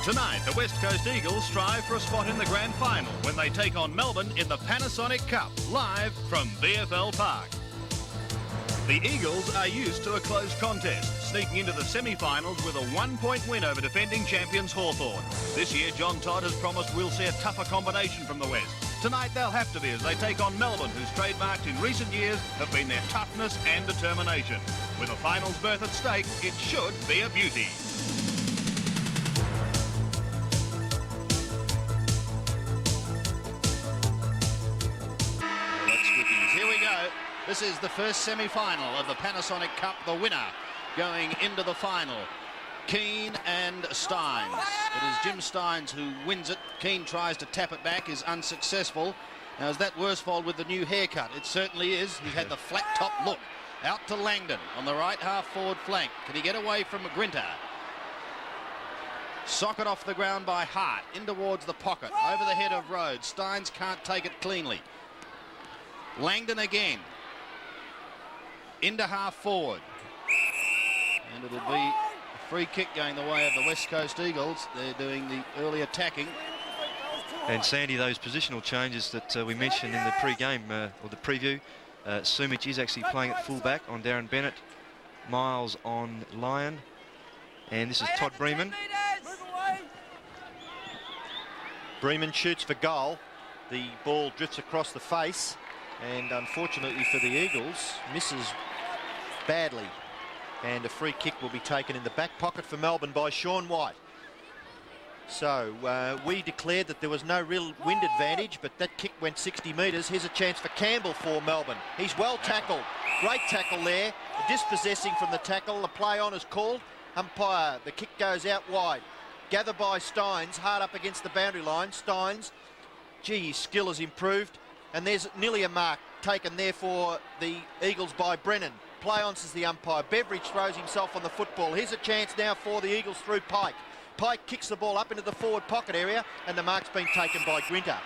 Tonight, the West Coast Eagles strive for a spot in the grand final when they take on Melbourne in the Panasonic Cup, live from VFL Park. The Eagles are used to a close contest, sneaking into the semi-finals with a 1-point win over defending champions Hawthorn. This year, John Todd has promised we'll see a tougher combination from the West. Tonight, they'll have to be as they take on Melbourne, whose trademarks in recent years have been their toughness and determination. With a finals berth at stake, it should be a beauty. This is the first semi-final of the Panasonic Cup. The winner going into the final, Keane and Steins. It is Jim Steins who wins it. Keane tries to tap it back, is unsuccessful. Now, is that Worsfold with the new haircut? It certainly is. He's had the flat top look. Out to Langdon on the right half forward flank. Can he get away from Grinter? Socket off the ground by Hart, in towards the pocket, over the head of Rhodes. Steins can't take it cleanly. Langdon again. Into half forward, and it'll be a free kick going the way of the West Coast Eagles. They're doing the early attacking. And Sandy, those positional changes that we mentioned in the pre-game or the preview, Sumic is actually playing at full-back on Darren Bennett, Miles on Lyon, and this is Todd Bremen. Bremen shoots for goal. The ball drifts across the face, and unfortunately for the Eagles, misses badly. And a free kick will be taken in the back pocket for Melbourne by Sean White. So we declared that there was no real wind advantage, but that kick went 60 metres. Here's a chance for Campbell for Melbourne. He's well tackled. Great tackle there. Dispossessing from the tackle. The play on is called. Umpire, the kick goes out wide. Gather by Steins, hard up against the boundary line. Steins, gee, his skill has improved. And there's nearly a mark taken there for the Eagles by Brennan. Play on, says the umpire. Beveridge throws himself on the football. Here's a chance now for the Eagles through Pike. Pike kicks the ball up into the forward pocket area, and the mark's been taken by Grinter.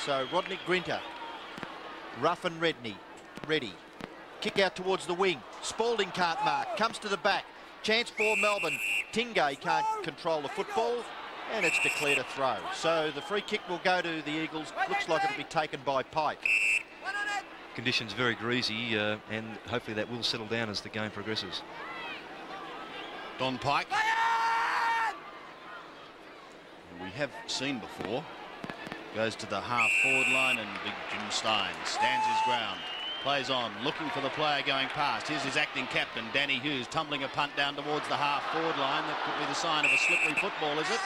So Rodney Grinter, rough and ready. Kick out towards the wing. Spalding can't mark. Comes to the back. Chance for Melbourne. Tingay can't control the football. And it's declared a throw. So the free kick will go to the Eagles. Looks like it'll be taken by Pike. Conditions very greasy, and hopefully that will settle down as the game progresses. Don Pike. We have seen before. Goes to the half forward line, and big Jim Steins stands his ground. Plays on, looking for the player going past. Here's his acting captain, Danny Hughes, tumbling a punt down towards the half forward line. That could be the sign of a slippery football, is it?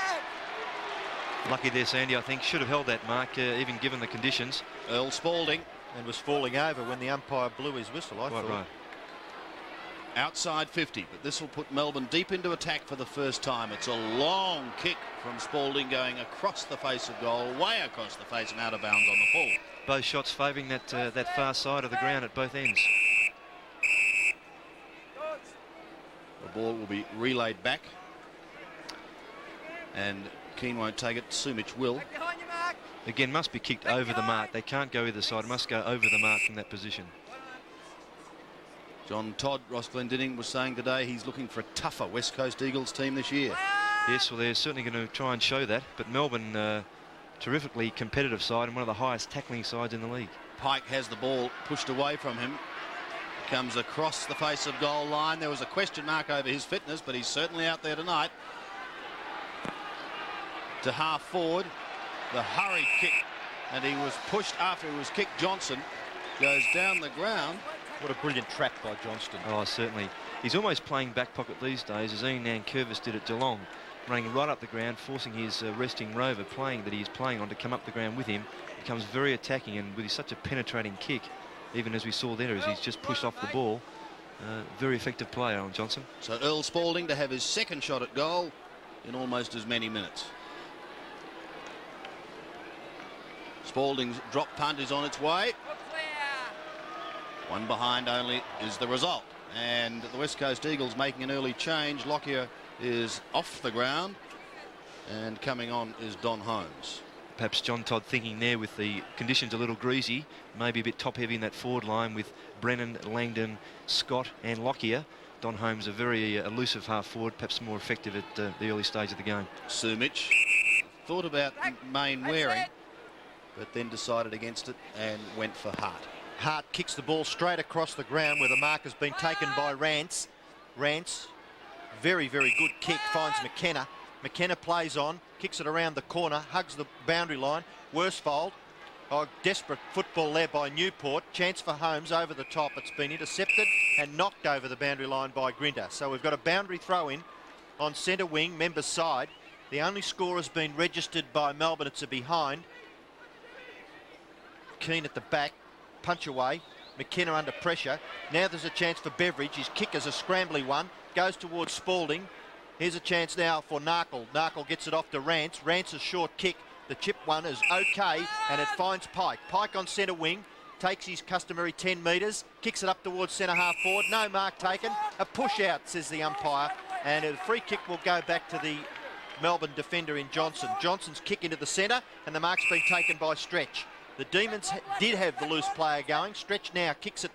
Lucky there, Sandy. I think should have held that mark, even given the conditions. Earl Spalding. And was falling over when the umpire blew his whistle, I thought. Right. Outside 50, but this will put Melbourne deep into attack for the first time. It's a long kick from Spalding going across the face of goal, way across the face and out of bounds on the full. Both shots favouring that far side of the ground at both ends. The ball will be relayed back, and Keane won't take it. Sumic will. Again, must be kicked over the mark. They can't go either side. Must go over the mark from that position. John Todd, Ross Glendinning, was saying today he's looking for a tougher West Coast Eagles team this year. Yes, well, they're certainly going to try and show that. But Melbourne, terrifically competitive side and one of the highest tackling sides in the league. Pike has the ball pushed away from him. Comes across the face of goal line. There was a question mark over his fitness, but he's certainly out there tonight. To half forward. The hurried kick, and he was pushed after he was kicked. Johnson goes down the ground. What a brilliant trap by Johnston. Oh, certainly. He's almost playing back pocket these days, as Ian Nankervis did at Geelong, running right up the ground, forcing his resting rover that he's playing on to come up the ground with him. Becomes very attacking, and with such a penetrating kick, even as we saw there, as he's just pushed off the ball. Very effective player on Johnson. So Earl Spalding to have his second shot at goal in almost as many minutes. Spalding's drop punt is on its way. One behind only is the result. And the West Coast Eagles making an early change. Lockyer is off the ground. And coming on is Don Holmes. Perhaps John Todd thinking there with the conditions a little greasy, maybe a bit top heavy in that forward line with Brennan, Langdon, Scott and Lockyer. Don Holmes, a very elusive half forward, perhaps more effective at the early stage of the game. Sumic thought about Main Waring, but then decided against it and went for Hart. Hart kicks the ball straight across the ground where the mark has been taken by Rance. Rance, very, very good kick, finds McKenna. McKenna plays on, kicks it around the corner, hugs the boundary line. Worsfold, desperate football there by Newport. Chance for Holmes over the top. It's been intercepted and knocked over the boundary line by Grinter. So we've got a boundary throw in on centre wing, Members side. The only score has been registered by Melbourne. It's a behind. Keane at the back, punch away. McKenna under pressure. Now there's a chance for Beveridge. His kick is a scrambly one. Goes towards Spalding. Here's a chance now for Narkle. Narkle gets it off to Rance. Rance's short kick. The chip one is okay, and it finds Pike. Pike on centre wing. Takes his customary 10 metres. Kicks it up towards centre half forward. No mark taken. A push out, says the umpire. And a free kick will go back to the Melbourne defender in Johnson. Johnson's kick into the centre, and the mark's been taken by Stretch. The Demons did have the loose player going. Stretch now kicks it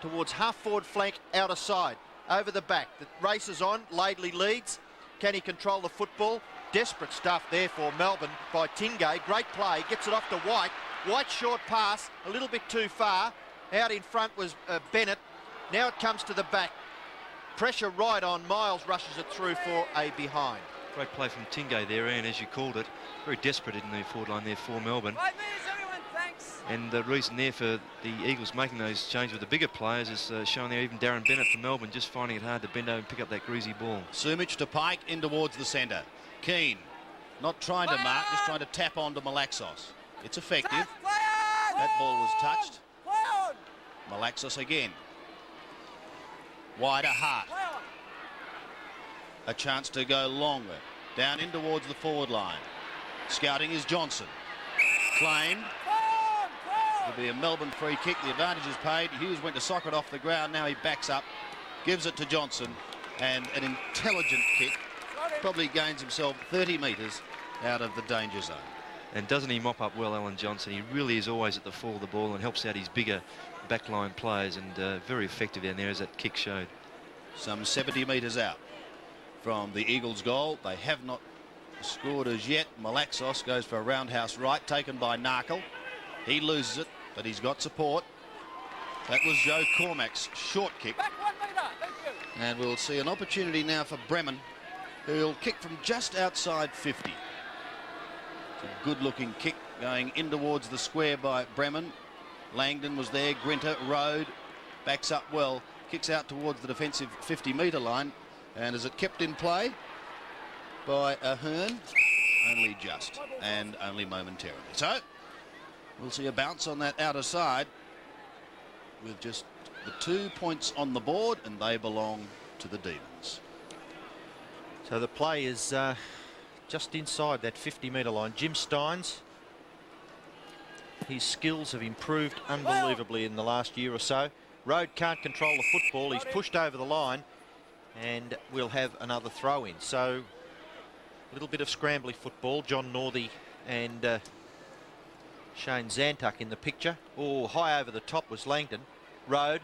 towards half forward flank, outer side. Over the back. The race is on. Laidley leads. Can he control the football? Desperate stuff there for Melbourne by Tingay. Great play. Gets it off to White. White short pass. A little bit too far. Out in front was Bennett. Now it comes to the back. Pressure right on. Miles rushes it through for a behind. Great play from Tingay there, and as you called it, very desperate in the forward line there for Melbourne. 5 minutes, everyone, thanks. And the reason there for the Eagles making those changes with the bigger players is shown there. Even Darren Bennett for Melbourne just finding it hard to bend over and pick up that greasy ball. Sumic to Pike in towards the centre. Keane not trying to mark, just trying to tap onto Malaxos. It's effective. That ball was touched. Malaxos again. Wider Hart. A chance to go longer. Down in towards the forward line. Scouting is Johnson. Claimed. It'll be a Melbourne free kick. The advantage is paid. Hughes went to sock it off the ground. Now he backs up. Gives it to Johnson. And an intelligent kick. Probably gains himself 30 metres out of the danger zone. And doesn't he mop up well, Alan Johnson? He really is always at the fall of the ball and helps out his bigger backline players, and very effective down there as that kick showed. Some 70 metres out from the Eagles' goal. They have not scored as yet. Malaxos goes for a roundhouse right, taken by Narkle. He loses it, but he's got support. That was Joe Cormack's short kick. Back 1 metre, thank you. And we'll see an opportunity now for Bremen, who'll kick from just outside 50. It's a good-looking kick going in towards the square by Bremen. Langdon was there. Grinter, Road, backs up well, kicks out towards the defensive 50-metre line. And is it kept in play by Ahern? Only just, and only momentarily. So we'll see a bounce on that outer side with just the 2 points on the board, and they belong to the Demons. So the play is just inside that 50-metre line. Jim Steins, his skills have improved unbelievably in the last year or so. Road can't control the football. He's pushed over the line, and we'll have another throw in. So a little bit of scrambly football. John Northey and Shane Zantuck in the picture. Oh, high over the top was Langdon. Road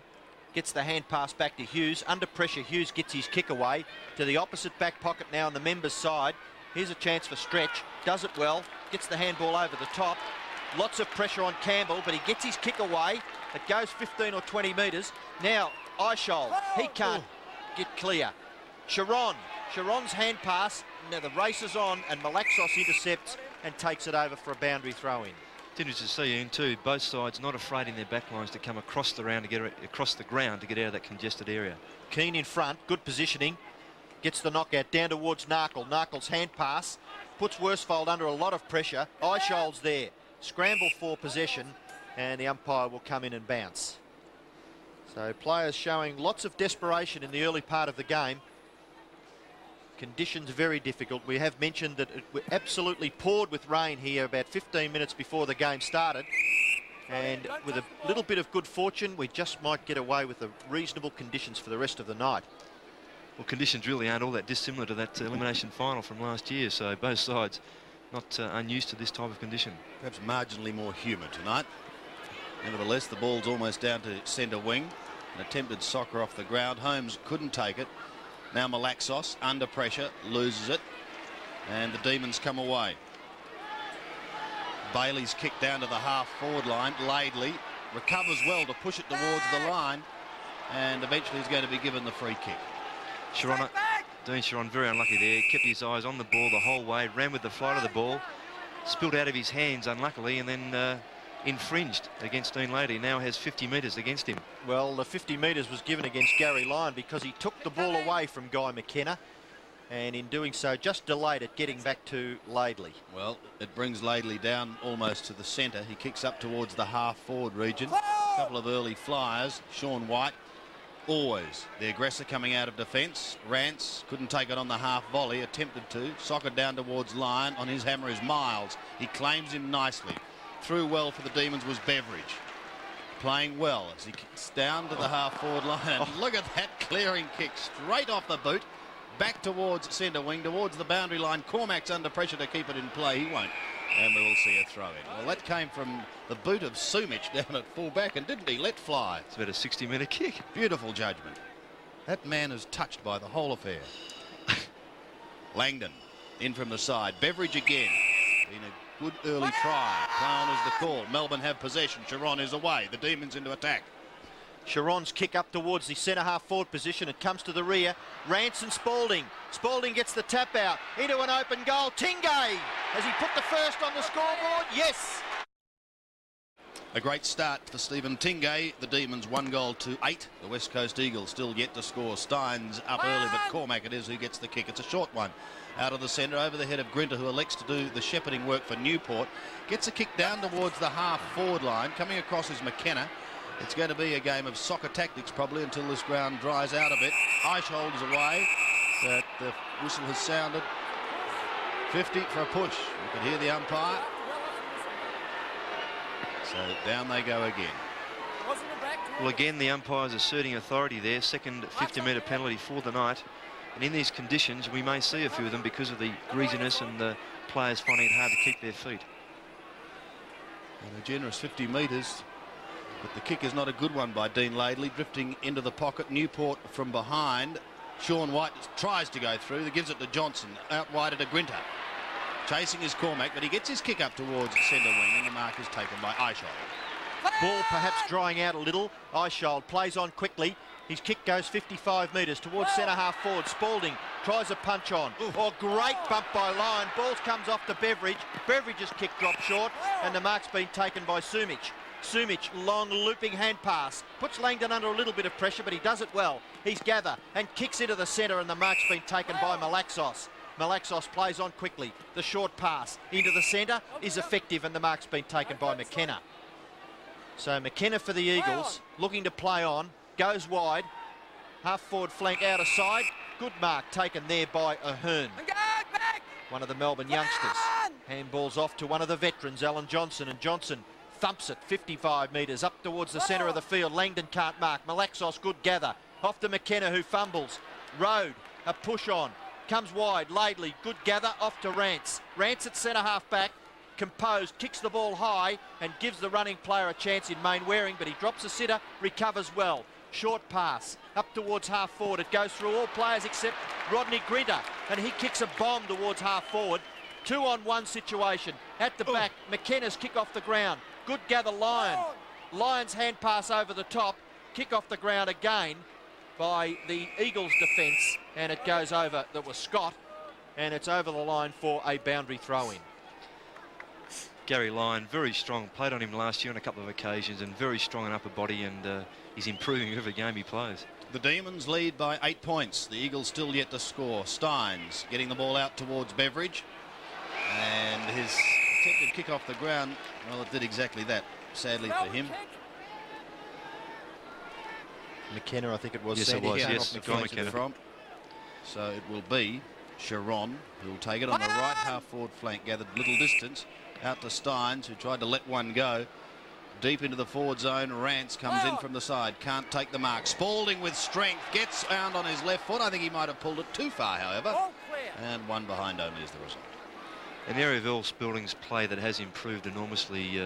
gets the hand pass back to Hughes. Under pressure, Hughes gets his kick away to the opposite back pocket now on the Members' side. Here's a chance for Stretch. Does it well. Gets the handball over the top. Lots of pressure on Campbell, but he gets his kick away. It goes 15 or 20 metres. Now, Eichel, he can't get clear. Sharon's hand pass. Now the race is on, and Malaxos intercepts and takes it over for a boundary throw-in. It's interesting to see, Ian, too, both sides not afraid in their backlines to come across the ground to get across the ground to get out of that congested area. Keane in front, good positioning. Gets the knockout down towards Narkle. Narkle's hand pass puts Worsfold under a lot of pressure. Eichel's there. Scramble for possession, and the umpire will come in and bounce. So players showing lots of desperation in the early part of the game. Conditions very difficult. We have mentioned that it absolutely poured with rain here about 15 minutes before the game started. And with a little bit of good fortune, we just might get away with the reasonable conditions for the rest of the night. Well, conditions really aren't all that dissimilar to that elimination final from last year, so both sides not unused to this type of condition. Perhaps marginally more humid tonight. Nevertheless, the ball's almost down to centre wing. An attempted soccer off the ground. Holmes couldn't take it. Now Malaxos under pressure, loses it, and the Demons come away. Bailey's kicked down to the half-forward line. Laidley recovers well to push it towards the line, and eventually he's going to be given the free kick. Dean Sharon very unlucky there. He kept his eyes on the ball the whole way, ran with the flight of the ball, spilled out of his hands unluckily, and then infringed against Dean Lady. Now has 50 metres against him. Well, the 50 metres was given against Gary Lyon because he took the ball away from Guy McKenna, and in doing so just delayed it getting back to Laidley. Well, it brings Laidley down almost to the centre. He kicks up towards the half-forward region. A couple of early flyers. Sean White, always the aggressor coming out of defence. Rance couldn't take it on the half volley, attempted to. Soccer down towards Lyon. On his hammer is Miles. He claims him nicely. Through well for the Demons was Beveridge. Playing well as he kicks down to the half-forward line. And look at that clearing kick straight off the boot. Back towards centre wing, towards the boundary line. Cormac's under pressure to keep it in play. He won't. And we will see a throw in. Well, that came from the boot of Sumic down at full-back, and didn't he let fly? It's about a 60-metre kick. Beautiful judgment. That man is touched by the whole affair. Langdon in from the side. Beveridge again. Been a good early try. Play on is the call. Melbourne have possession. Sharon is away. The Demons into attack. Sharon's kick up towards the centre half forward position. It comes to the rear. Rance and Spalding. Spalding gets the tap out into an open goal. Tingay, has he put the first on the scoreboard? Yes. A great start for Stephen Tingay. The Demons 1-8. The West Coast Eagles still yet to score. Steins up early, but Cormac it is who gets the kick. It's a short one. Out of the centre, over the head of Grinter, who elects to do the shepherding work for Newport. Gets a kick down towards the half-forward line. Coming across is McKenna. It's going to be a game of soccer tactics probably until this ground dries out a bit. Eichhold is away, but the whistle has sounded. 50 for a push. You can hear the umpire. So down they go again. Well, again, the umpire's asserting authority there. Second 50-metre penalty for the night. And in these conditions, we may see a few of them because of the greasiness and the players finding it hard to keep their feet. And a generous 50 metres. But the kick is not a good one by Dean Laidley, drifting into the pocket. Newport from behind. Sean White tries to go through. He gives it to Johnson. Out wide to Grinter. Chasing is Cormac, but he gets his kick up towards centre wing, and the mark is taken by Eichhold. Ball perhaps drying out a little. Eichhold plays on quickly. His kick goes 55 metres towards centre half forward. Spalding tries a punch on. Oh, great bump by Lyon. Ball comes off to Beveridge. Beveridge's kick dropped short, and the mark's been taken by Sumic. Sumic, long looping hand pass. Puts Langdon under a little bit of pressure, but he does it well. He's gather and kicks into the centre, and the mark's been taken by Malaxos. Malaxos plays on quickly. The short pass into the centre is effective, and the mark's been taken by McKenna. So McKenna for the Eagles, looking to play on, goes wide. Half forward flank out of side. Good mark taken there by Ahern, one of the Melbourne youngsters. Handballs off to one of the veterans, Alan Johnson, and Johnson thumps it 55 metres up towards the centre of the field. Langdon can't mark. Malaxos, good gather. Off to McKenna, who fumbles. Road, a push on. Comes wide. Laidley, good gather. Off to Rance. Rance at centre half back. Composed, kicks the ball high and gives the running player a chance in Mainwaring, but he drops a sitter, recovers well. Short pass up towards half forward. It goes through all players except Rodney Grinter, and he kicks a bomb towards half forward. 2-on-1 situation. At the back, McKenna's kick off the ground. Good gather, Lyon. Lyon's hand pass over the top. Kick off the ground again by the Eagles defence, and it goes over. That was Scott, and it's over the line for a boundary throw-in. Gary Lyon, very strong. Played on him last year on a couple of occasions, and very strong in upper body, and he's improving every game he plays. The Demons lead by 8 points. The Eagles still yet to score. Steins getting the ball out towards Beveridge, and his attempted kick off the ground, well, it did exactly that, sadly for him. McKenna, I think it was. Yes, Sandy, it was. yeah, Yes, McKenna from. So it will be Sharon who will take it on the right half forward flank, gathered little distance out to Steins, who tried to let one go deep into the forward zone. Rance comes in from the side, can't take the mark. Spalding with strength gets round on his left foot. I think he might have pulled it too far, however, and one behind only is the result. An area of Earl Spalding's play that has improved enormously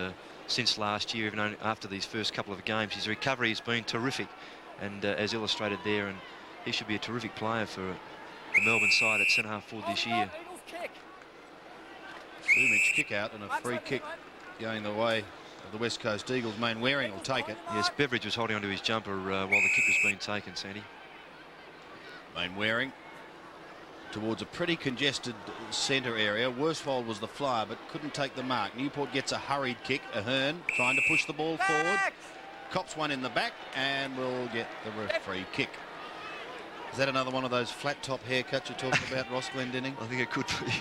since last year, even after these first couple of games. His recovery has been terrific, and as illustrated there, and he should be a terrific player for the Melbourne side at centre half forward this year. Two-inch kick out and a free kick going the way of the West Coast Eagles. Main Waring will take it. Yes, Beveridge was holding onto his jumper while the kick was being taken, Sandy. Main Waring towards a pretty congested centre area. Worsfold was the flyer but couldn't take the mark. Newport gets a hurried kick. Ahern trying to push the ball forward. Cops one in the back and will get the free kick. Is that another one of those flat top haircuts you're talking about, Ross Glendinning? I think it could be.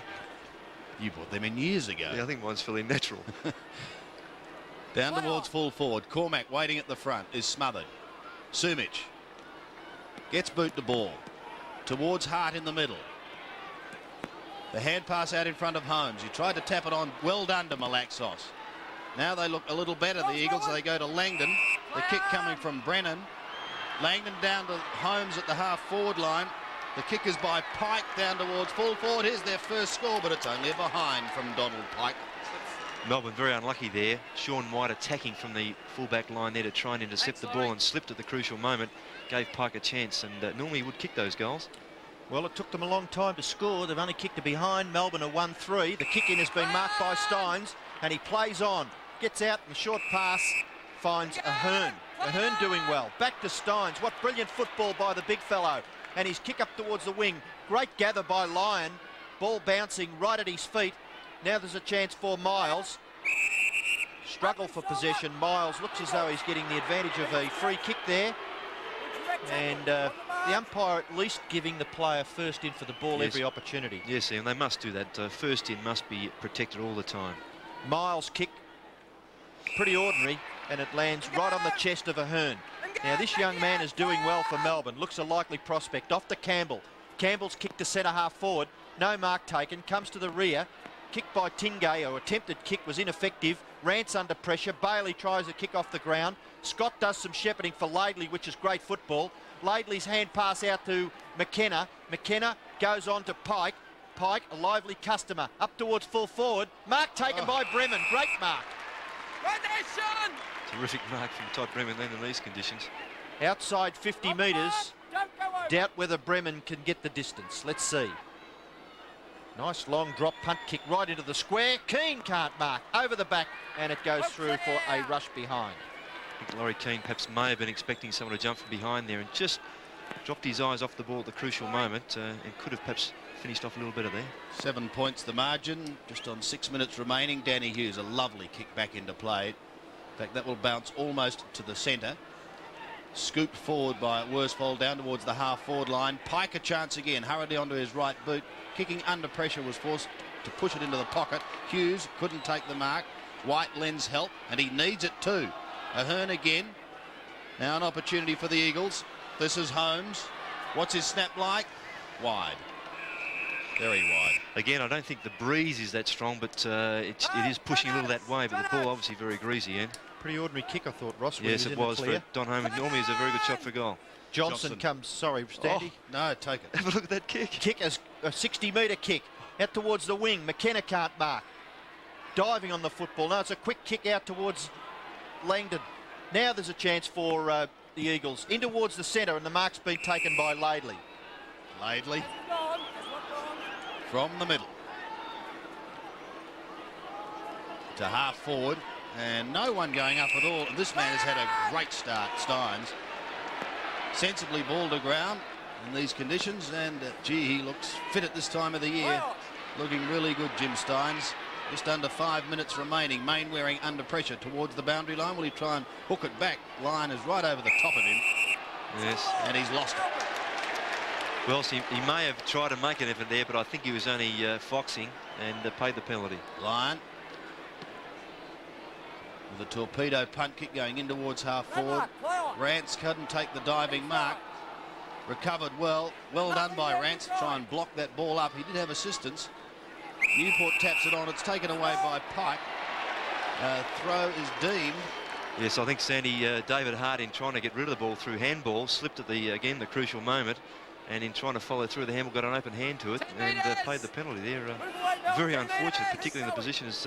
You bought them in years ago. Yeah, I think mine's fairly natural. Down towards full forward. Cormac waiting at the front is smothered. Sumich gets boot the ball towards Hart in the middle. The hand pass out in front of Holmes. He tried to tap it on. Well done to Malaxos. Now they look a little better, the Eagles. They go to Langdon. The kick coming from Brennan. Langdon down to Holmes at the half forward line. The kick is by Pike down towards full forward. Here's their first score, but it's only a behind from Donald Pike. Melbourne very unlucky there. Sean White attacking from the fullback line there to try and intercept the ball, and slipped at the crucial moment. Gave Pike a chance, and normally he would kick those goals. Well, it took them a long time to score. They've only kicked it behind. Melbourne are 1-3. The kick-in has been marked by Steins, and he plays on. Gets out, and the short pass finds Ahern. Ahern doing well. Back to Steins. What brilliant football by the big fellow. And his kick up towards the wing. Great gather by Lyon. Ball bouncing right at his feet. Now there's a chance for Miles. Struggle for possession. Miles looks as though he's getting the advantage of a free kick there. And the umpire at least giving the player first in for the ball every opportunity. Yes, and they must do that. First in must be protected all the time. Miles' kick, pretty ordinary, and it lands right on the chest of Ahern. Now this young man is doing well for Melbourne. Looks a likely prospect. Off to Campbell. Campbell's kick to centre half forward. No mark taken. Comes to the rear. Kick by Tingay, or attempted kick, was ineffective. Rance under pressure. Bailey tries a kick off the ground. Scott does some shepherding for Laidley, which is great football. Laidley's hand pass out to McKenna. McKenna goes on to Pike. Pike, a lively customer. Up towards full forward. Mark taken by Bremen. Great mark. Right there, Sean! Terrific mark from Todd Bremen then in these conditions. Outside 50 metres. Don't go over. Doubt whether Bremen can get the distance. Let's see. Nice long drop punt kick right into the square. Keane can't mark. Over the back, and it goes through for a rush behind. I think Laurie Keane perhaps may have been expecting someone to jump from behind there and just dropped his eyes off the ball at the crucial moment, and could have perhaps finished off a little better there. 7 points the margin, just on 6 minutes remaining. Danny Hughes, a lovely kick back into play. In fact, that will bounce almost to the centre. Scooped forward by Worsfold down towards the half forward line. Pike a chance again, hurriedly onto his right boot. Kicking under pressure, was forced to push it into the pocket. Hughes couldn't take the mark. White lends help, and he needs it too. Ahern again. Now an opportunity for the Eagles. This is Holmes. What's his snap like? Wide. Very wide. Again, I don't think the breeze is that strong, but it is pushing a little that way, but the ball obviously very greasy, and Pretty ordinary kick, I thought, Ross. yes, it was for Don Holmes. Normally it's a very good shot for goal. Johnson comes, sorry, Standy. No, take it. Have a look at that kick. Kick is a 60-metre kick out towards the wing. McKenna can't mark. Diving on the football. No, it's a quick kick out towards Langdon. Now there's a chance for the Eagles. In towards the centre, and the mark's been taken by Laidley. Laidley from the middle to half forward, and no one going up at all. And this man has had a great start, Steins. Sensibly ball to ground in these conditions, and gee, he looks fit at this time of the year. Looking really good, Jim Steins. Just under 5 minutes remaining. Mainwaring under pressure towards the boundary line. Will he try and hook it back? Line is right over the top of him. Yes. And he's lost it. Well, he may have tried to make an effort there, but I think he was only foxing and paid the penalty. Lyon with a torpedo punt kick going in towards half forward. Rance couldn't take the diving mark. Recovered well. Well done by Rance. Try and block that ball up. He did have assistance. Newport taps it on. It's taken away by Pike. Throw is deemed. Yes, I think Sandy, David Hart, in trying to get rid of the ball through handball, slipped at the crucial moment. and in trying to follow through, the handball got an open hand to it and paid the penalty there. Very unfortunate, particularly in the position as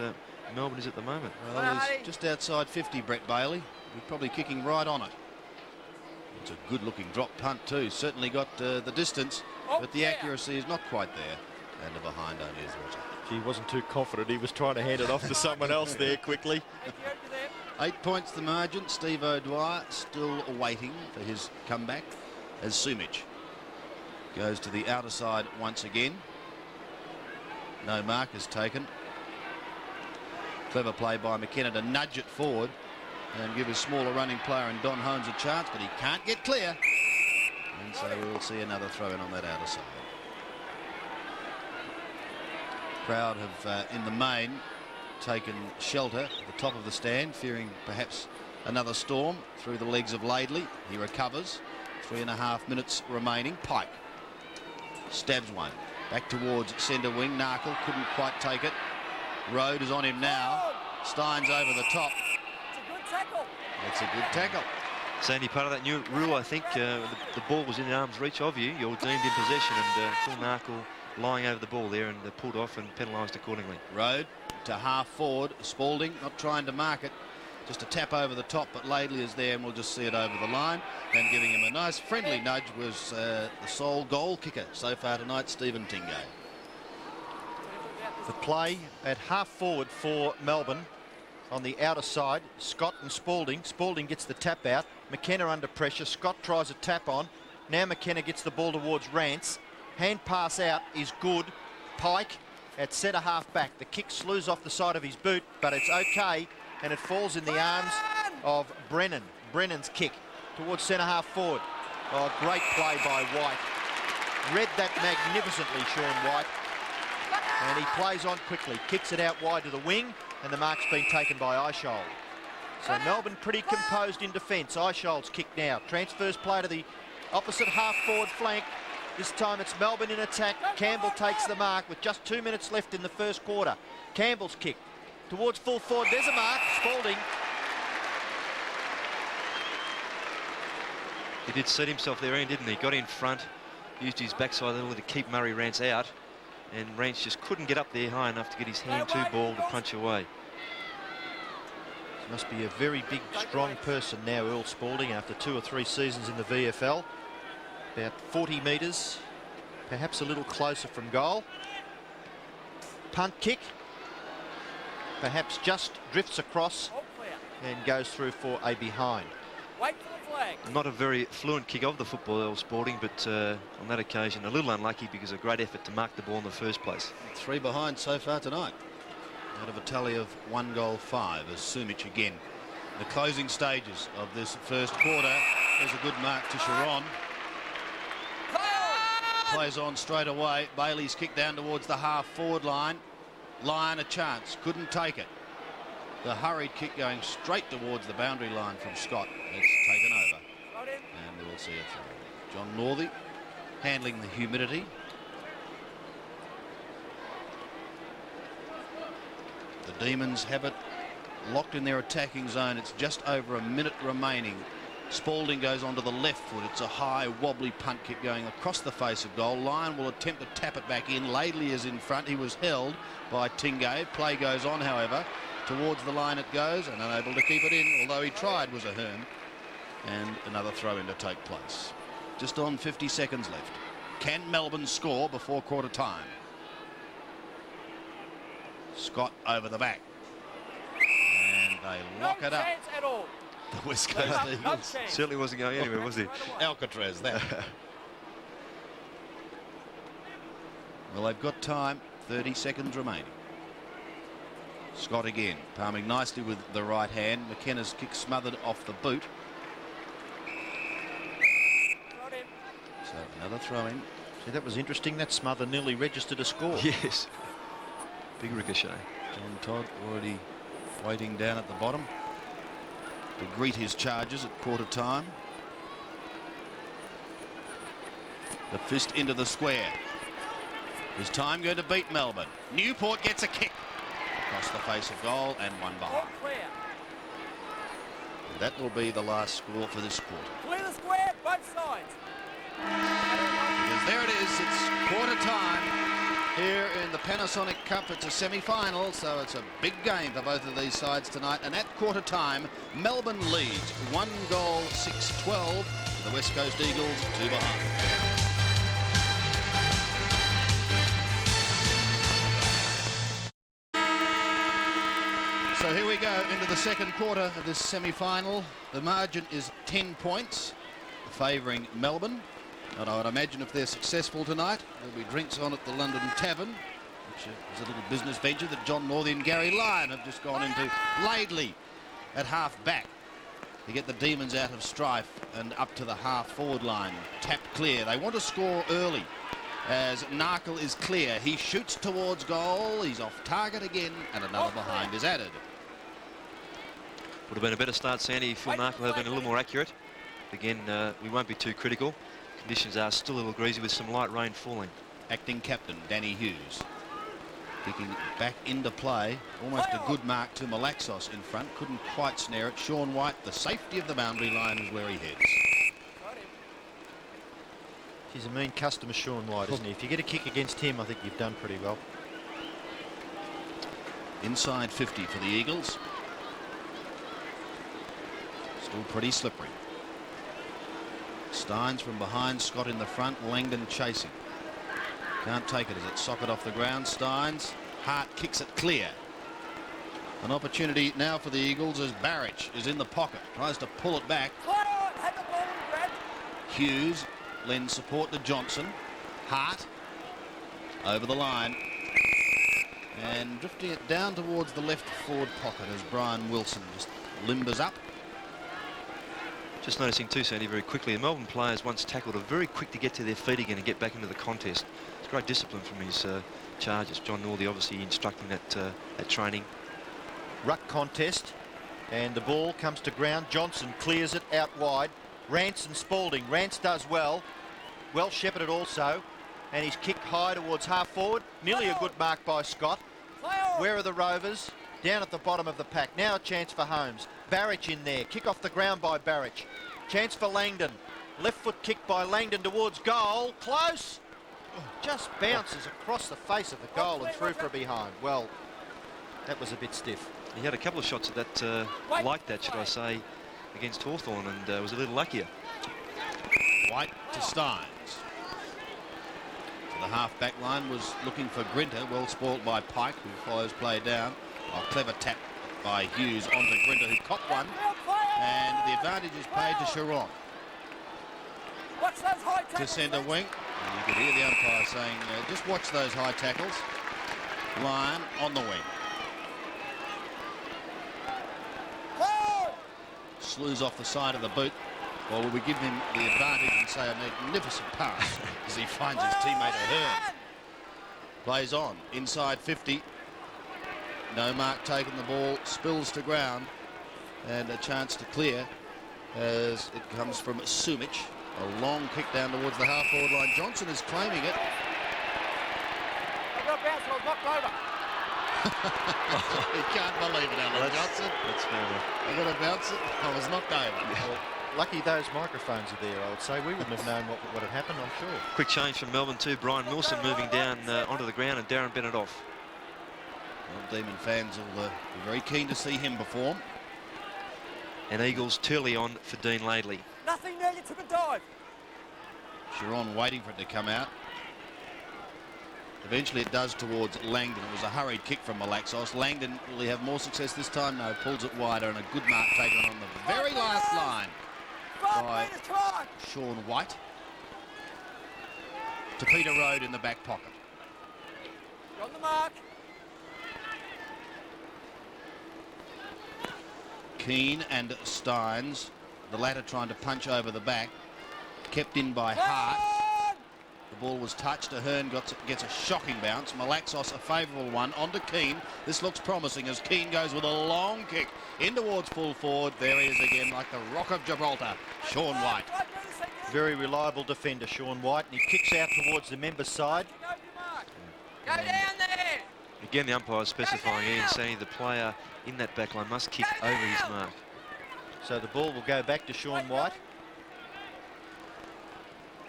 Melbourne is at the moment. Well, he's just outside 50, Brett Bailey. He's probably kicking right on it. It's a good-looking drop punt too. Certainly got the distance, but the accuracy is not quite there. And the behind only is Roger. He wasn't too confident. He was trying to hand it off to someone else there quickly. 8 points the margin. Steve O'Dwyer still waiting for his comeback as Sumich goes to the outer side once again. No mark is taken. Clever play by McKenna to nudge it forward and give his smaller running player in Don Holmes a chance, but he can't get clear. And so we'll see another throw in on that outer side. Crowd have, in the main, taken shelter at the top of the stand, fearing perhaps another storm through the legs of Laidley. He recovers. 3.5 minutes remaining. Pike stabs one. Back towards centre wing. Narkle couldn't quite take it. Road is on him now. Steins over the top. It's a good tackle. That's a good tackle. Sandy, part of that new rule, I think, the ball was in arm's reach of you. You're deemed in possession, and Phil Narkle lying over the ball there and pulled off and penalised accordingly. Road to half forward. Spalding not trying to mark it. Just a tap over the top, but Laidley is there and we'll just see it over the line. And giving him a nice friendly nudge was the sole goal kicker so far tonight, Stephen Tingay. The play at half forward for Melbourne on the outer side. Scott and Spalding. Spalding gets the tap out. McKenna under pressure. Scott tries a tap on. Now McKenna gets the ball towards Rance. Hand pass out is good. Pike at centre half back. The kick slews off the side of his boot, but it's okay, and it falls in the arms of Brennan. Brennan's kick towards centre half forward. Oh, great play by White. Read that magnificently, Sean White. And he plays on quickly, kicks it out wide to the wing, and the mark's been taken by Eishold. So Melbourne pretty composed in defence. Eishold's kick now. Transfers play to the opposite half forward flank. This time it's Melbourne in attack. Campbell takes the mark with just 2 minutes left in the first quarter. Campbell's kick towards full forward. There's a mark. Spalding. He did set himself there, didn't he? Got in front, used his backside a little to keep Murray Rance out, and Rance just couldn't get up there high enough to get his hand to ball to punch away. Must be a very big, strong person now, Earl Spalding, after 2 or 3 seasons in the VFL. About 40 metres, perhaps a little closer from goal. Punt kick, perhaps just drifts across and goes through for a behind. Wait for the flag. Not a very fluent kick of the football, Earl Spalding, but on that occasion a little unlucky because of a great effort to mark the ball in the first place. 3 behind so far tonight. Out of a tally of 1-5 as Sumich again. The closing stages of this first quarter. There's a good mark to Sharon. Plays on straight away. Bailey's kick down towards the half forward line. Lyon a chance. Couldn't take it. The hurried kick going straight towards the boundary line from Scott. It's taken over. And we'll see it through. John Northey handling the humidity. The Demons have it locked in their attacking zone. It's just over a minute remaining. Spalding goes onto the left foot. It's a high wobbly punt kick going across the face of goal. Lyon will attempt to tap it back in. Laidley is in front. He was held by Tingay. Play goes on, however. Towards the line it goes and unable to keep it in, although he tried, was Ahern. And another throw in to take place. Just on 50 seconds left. Can Melbourne score before quarter time? Scott over the back. And they lock it up. No chance at all. The West Coast Eagles. Certainly wasn't going anywhere, was he? Alcatraz, that. Well, they've got time. 30 seconds remaining. Scott again, palming nicely with the right hand. McKenna's kick smothered off the boot. So another throw in. See, that was interesting. That smother nearly registered a score. Yes. Big ricochet. John Todd already waiting down at the bottom to greet his charges at quarter time. The fist into the square. Is time going to beat Melbourne? Newport gets a kick across the face of goal and one behind. And that will be the last score for this quarter. Clear the square, both sides. It it's quarter time here in the Panasonic Cup. It's a semi-final, so it's a big game for both of these sides tonight. And at quarter time, Melbourne leads 1 goal, 6-12 to the West Coast Eagles, 2 behind. So here we go into the second quarter of this semi-final. The margin is 10 points, favouring Melbourne. And I would imagine if they're successful tonight, there'll be drinks on at the London Tavern, which is a little business venture that John Northey and Gary Lyon have just gone into. Laidley at half back to get the Demons out of strife and up to the half forward line. Tapped clear. They want to score early as Narkle is clear. He shoots towards goal. He's off target again, and another behind is added. Would have been a better start, Sandy, if Narkle had been a little more accurate. Again, we won't be too critical. Conditions are still a little greasy with some light rain falling. Acting captain Danny Hughes kicking back into play. Almost a good mark to Malaxos in front. Couldn't quite snare it. Sean White, the safety of the boundary line, is where he heads. He's a mean customer, Sean White, isn't he? If you get a kick against him, I think you've done pretty well. Inside 50 for the Eagles. Still pretty slippery. Steins from behind, Scott in the front, Langdon chasing. Can't take it as it's socket off the ground. Steins, Hart kicks it clear. An opportunity now for the Eagles as Barrich is in the pocket, tries to pull it back. Hughes lends support to Johnson. Hart over the line and drifting it down towards the left forward pocket as Brian Wilson just limbers up. Just noticing too, Sandy, very quickly, the Melbourne players, once tackled, are very quick to get to their feet again and get back into the contest. It's great discipline from his charges. John Northey obviously instructing that training. Ruck contest, and the ball comes to ground. Johnson clears it out wide. Rance and Spalding. Rance does well. Well shepherded also, and he's kicked high towards half forward. Nearly a good mark by Scott. Where are the Rovers? Down at the bottom of the pack. Now a chance for Holmes. Barrich in there. Kick off the ground by Barrich. Chance for Langdon. Left foot kick by Langdon towards goal. Close. Just bounces across the face of the goal and through for a behind. Well, that was a bit stiff. He had a couple of shots at that, like that, should I say, against Hawthorn, and was a little luckier. White to Steins. So the half-back line was looking for Grinter, well spoilt by Pike, who follows play down. A clever tap by Hughes onto Grinter, who caught one, and the advantage is paid to Sharon. To centre wing, and you could hear the umpire saying, just watch those high tackles. Lyon on the wing. Slews off the side of the boot. Well, will we give him the advantage and say a magnificent pass as he finds his teammate Ahern. Plays on, inside 50. No mark taken, the ball spills to ground, and a chance to clear as it comes from Sumic. A long kick down towards the half-forward line. Johnson is claiming it. I got bounced, I was knocked over. You can't believe it, Alan Johnson. That's fair enough. I got to bounce it. I was knocked over. Well, lucky those microphones are there, I would say. We wouldn't have known what had happened, I'm sure. Quick change from Melbourne too. Brian Wilson moving down onto the ground and Darren Bennett off. Well, Demon fans will be very keen to see him perform. And Eagles Turley on for Dean Laidley. Nothing there, you took a dive. Sharon waiting for it to come out. Eventually it does towards Langdon. It was a hurried kick from Malaxos. Langdon, will he have more success this time? No, pulls it wider, and a good mark taken on the very last line by Sean White. To Peter Road in the back pocket. On the mark. Keane and Steins, the latter trying to punch over the back. Kept in by Hart. The ball was touched. Ahern gets a shocking bounce. Malaxos a favourable one onto Keane. This looks promising as Keane goes with a long kick in towards full forward. There he is again, like the Rock of Gibraltar. Sean White. Very reliable defender, Sean White, and he kicks out towards the member's side. Go down there. Again, the umpire is specifying Ian saying the player in that back line must kick over his mark. So the ball will go back to Sean White.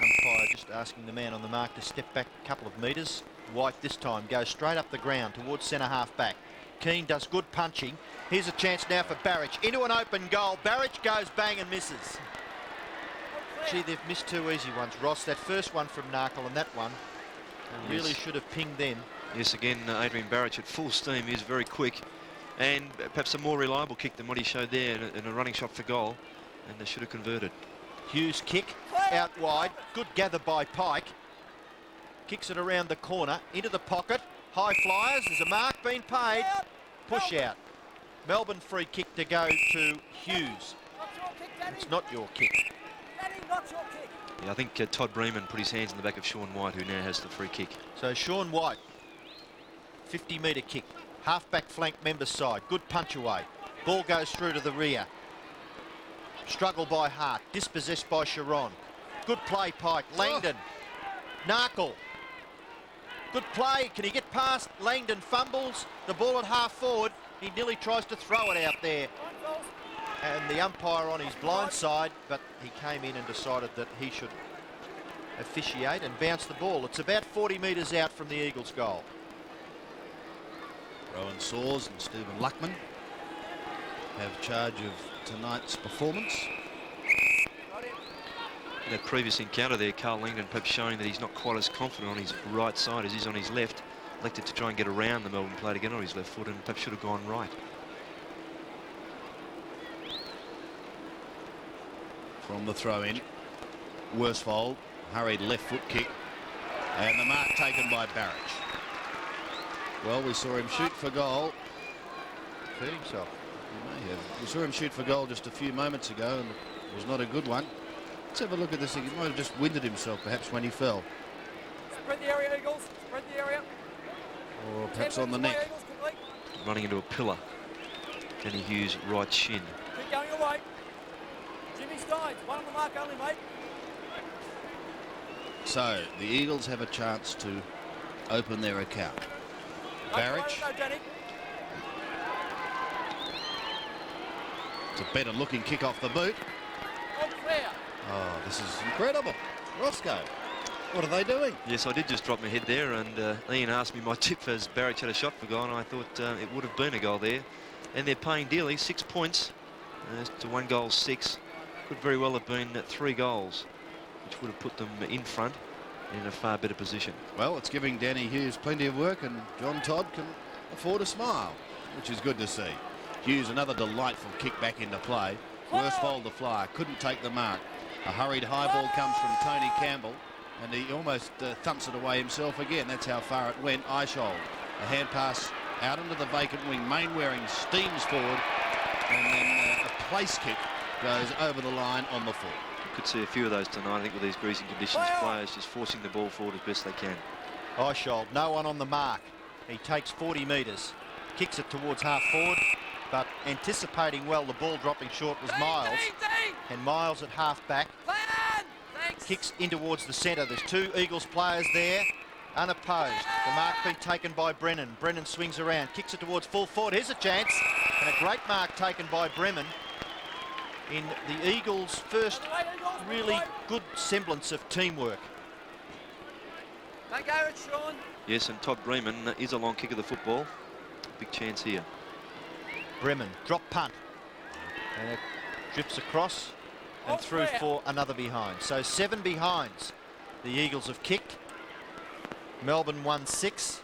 Umpire just asking the man on the mark to step back a couple of metres. White this time goes straight up the ground towards centre half back. Keane does good punching. Here's a chance now for Barrich into an open goal. Barrich goes bang and misses. Gee, they've missed two easy ones, Ross. That first one from Narkle and that one really should have pinged them. Yes, again, Adrian Barrich at full steam. He is very quick and perhaps a more reliable kick than what he showed there in a running shot for goal, and they should have converted. Hughes kick out wide. Good gather by Pike. Kicks it around the corner into the pocket. High flyers. There's a mark being paid. Push out. Melbourne free kick to go to Hughes. It's not your kick. Yeah, I think Todd Breman put his hands in the back of Sean White, who now has the free kick. So Sean White, 50-metre kick. Half-back flank member side. Good punch away. Ball goes through to the rear. Struggle by Hart. Dispossessed by Sharon. Good play, Pike. Langdon. Narkle. Good play. Can he get past? Langdon fumbles. The ball at half forward. He nearly tries to throw it out there. And the umpire on his blind side, but he came in and decided that he should officiate and bounce the ball. It's about 40 metres out from the Eagles' goal. Rowan Saws and Stephen Luckman have charge of tonight's performance. In that previous encounter there, Carl Langdon perhaps showing that he's not quite as confident on his right side as he is on his left. Elected to try and get around the Melbourne player to get on his left foot, and perhaps should have gone right. From the throw-in, Worsfold, hurried left foot kick, and the mark taken by Barrich. Well, we saw him shoot for goal. Hurt himself. He may have. We saw him shoot for goal just a few moments ago, and it was not a good one. Let's have a look at this. He might have just winded himself, perhaps, when he fell. Spread the area, Eagles. Spread the area. Or perhaps on the neck. Running into a pillar. Danny Hughes' right shin. Keep going away. Jimmy Steins, one on the mark only, mate. So, the Eagles have a chance to open their account. Barrich. No, Danny. It's a better looking kick off the boot. All clear. Oh, this is incredible. Roscoe, what are they doing? Yes, I did just drop my head there, and Ian asked me my tip as Barrich had a shot for goal, and I thought it would have been a goal there. And they're paying dearly, 6 points to 1 goal 6. Could very well have been 3 goals, which would have put them in front in a far better position. Well, it's giving Danny Hughes plenty of work, and John Todd can afford a smile, which is good to see. Hughes, another delightful kick back into play. Worsfold the flyer, couldn't take the mark. A hurried high ball comes from Tony Campbell, and he almost thumps it away himself again. That's how far it went. Eichhold, a hand pass out into the vacant wing. Mainwaring steams forward, and then a place kick goes over the line on the full. Could see a few of those tonight, I think, with these greasing conditions. Players just forcing the ball forward as best they can. Eichhold, no one on the mark. He takes 40 metres, kicks it towards half forward, but anticipating well the ball dropping short was Miles. And Miles at half back kicks in towards the centre. There's 2 Eagles players there, unopposed. The mark being taken by Brennan. Brennan swings around, kicks it towards full forward. Here's a chance, and a great mark taken by Bremen in the Eagles' first really good semblance of teamwork. Don't go it, Sean. Yes, and Todd Breman is a long kick of the football. Big chance here. Bremen, drop punt. And it drifts across and through for another behind. So 7 behinds the Eagles have kicked. Melbourne won 6.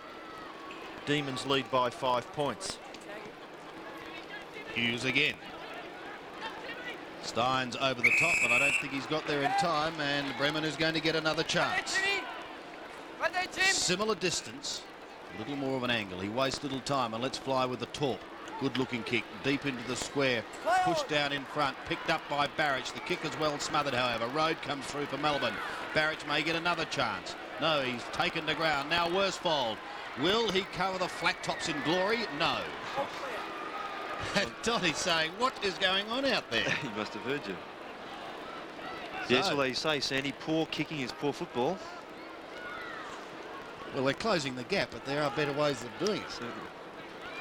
Demons lead by 5 points. Hughes again. Steins over the top, but I don't think he's got there in time, and Bremen is going to get another chance. Right there, Jim. Similar distance, a little more of an angle. He wastes little time, and let's fly with the torp. Good looking kick, deep into the square, pushed down in front, picked up by Barrich. The kick is well smothered, however. Road comes through for Melbourne. Barrich may get another chance. No, he's taken to ground. Now Worsfold. Will he cover the flat tops in glory? No. Toddy's saying, what is going on out there? He must have heard you. Yes, well, they say, Sandy, poor kicking is poor football. Well, they're closing the gap, but there are better ways of doing it. Certainly.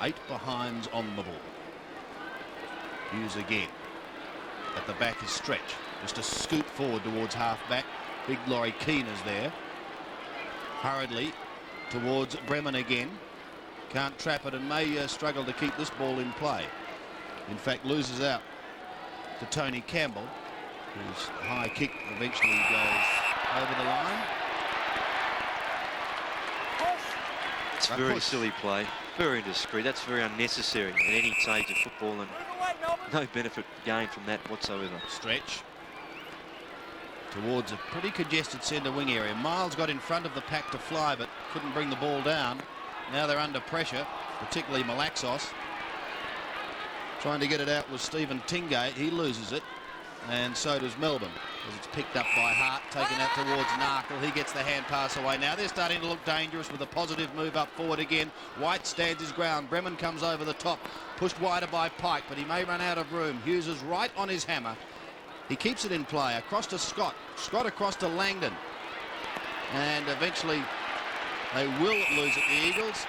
8 behinds on the ball. Hughes again. At the back is Stretch. Just a scoot forward towards half back. Big Laurie Keane is there. Hurriedly towards Bremen again. Can't trap it and may struggle to keep this ball in play. In fact, loses out to Tony Campbell, whose high kick eventually goes over the line. It's very silly play, very indiscreet. That's very unnecessary at any stage of football, and no benefit gained from that whatsoever. Stretch towards a pretty congested centre wing area. Miles got in front of the pack to fly, but couldn't bring the ball down. Now they're under pressure, particularly Malaxos. Trying to get it out was Stephen Tingate. He loses it, and so does Melbourne, as it's picked up by Hart, taken out towards Narkle. He gets the hand pass away. Now they're starting to look dangerous with a positive move up forward again. White stands his ground. Bremen comes over the top, pushed wider by Pike, but he may run out of room. Hughes is right on his hammer. He keeps it in play across to Scott. Scott across to Langdon, and eventually they will lose it, the Eagles.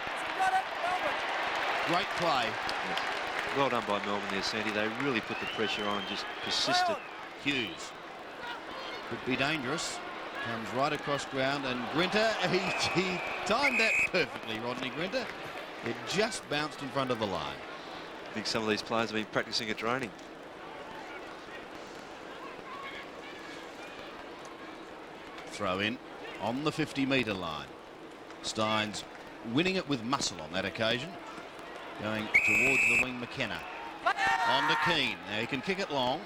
Great play. Yes. Well done by Melbourne there, Sandy. They really put the pressure on and just persisted. Hughes could be dangerous. Comes right across ground, and Grinter, he timed that perfectly, Rodney Grinter. It just bounced in front of the line. I think some of these players have been practicing at training. Throw in on the 50-metre line. Steins winning it with muscle on that occasion. Going towards the wing, McKenna. On to Keane. Now he can kick it long.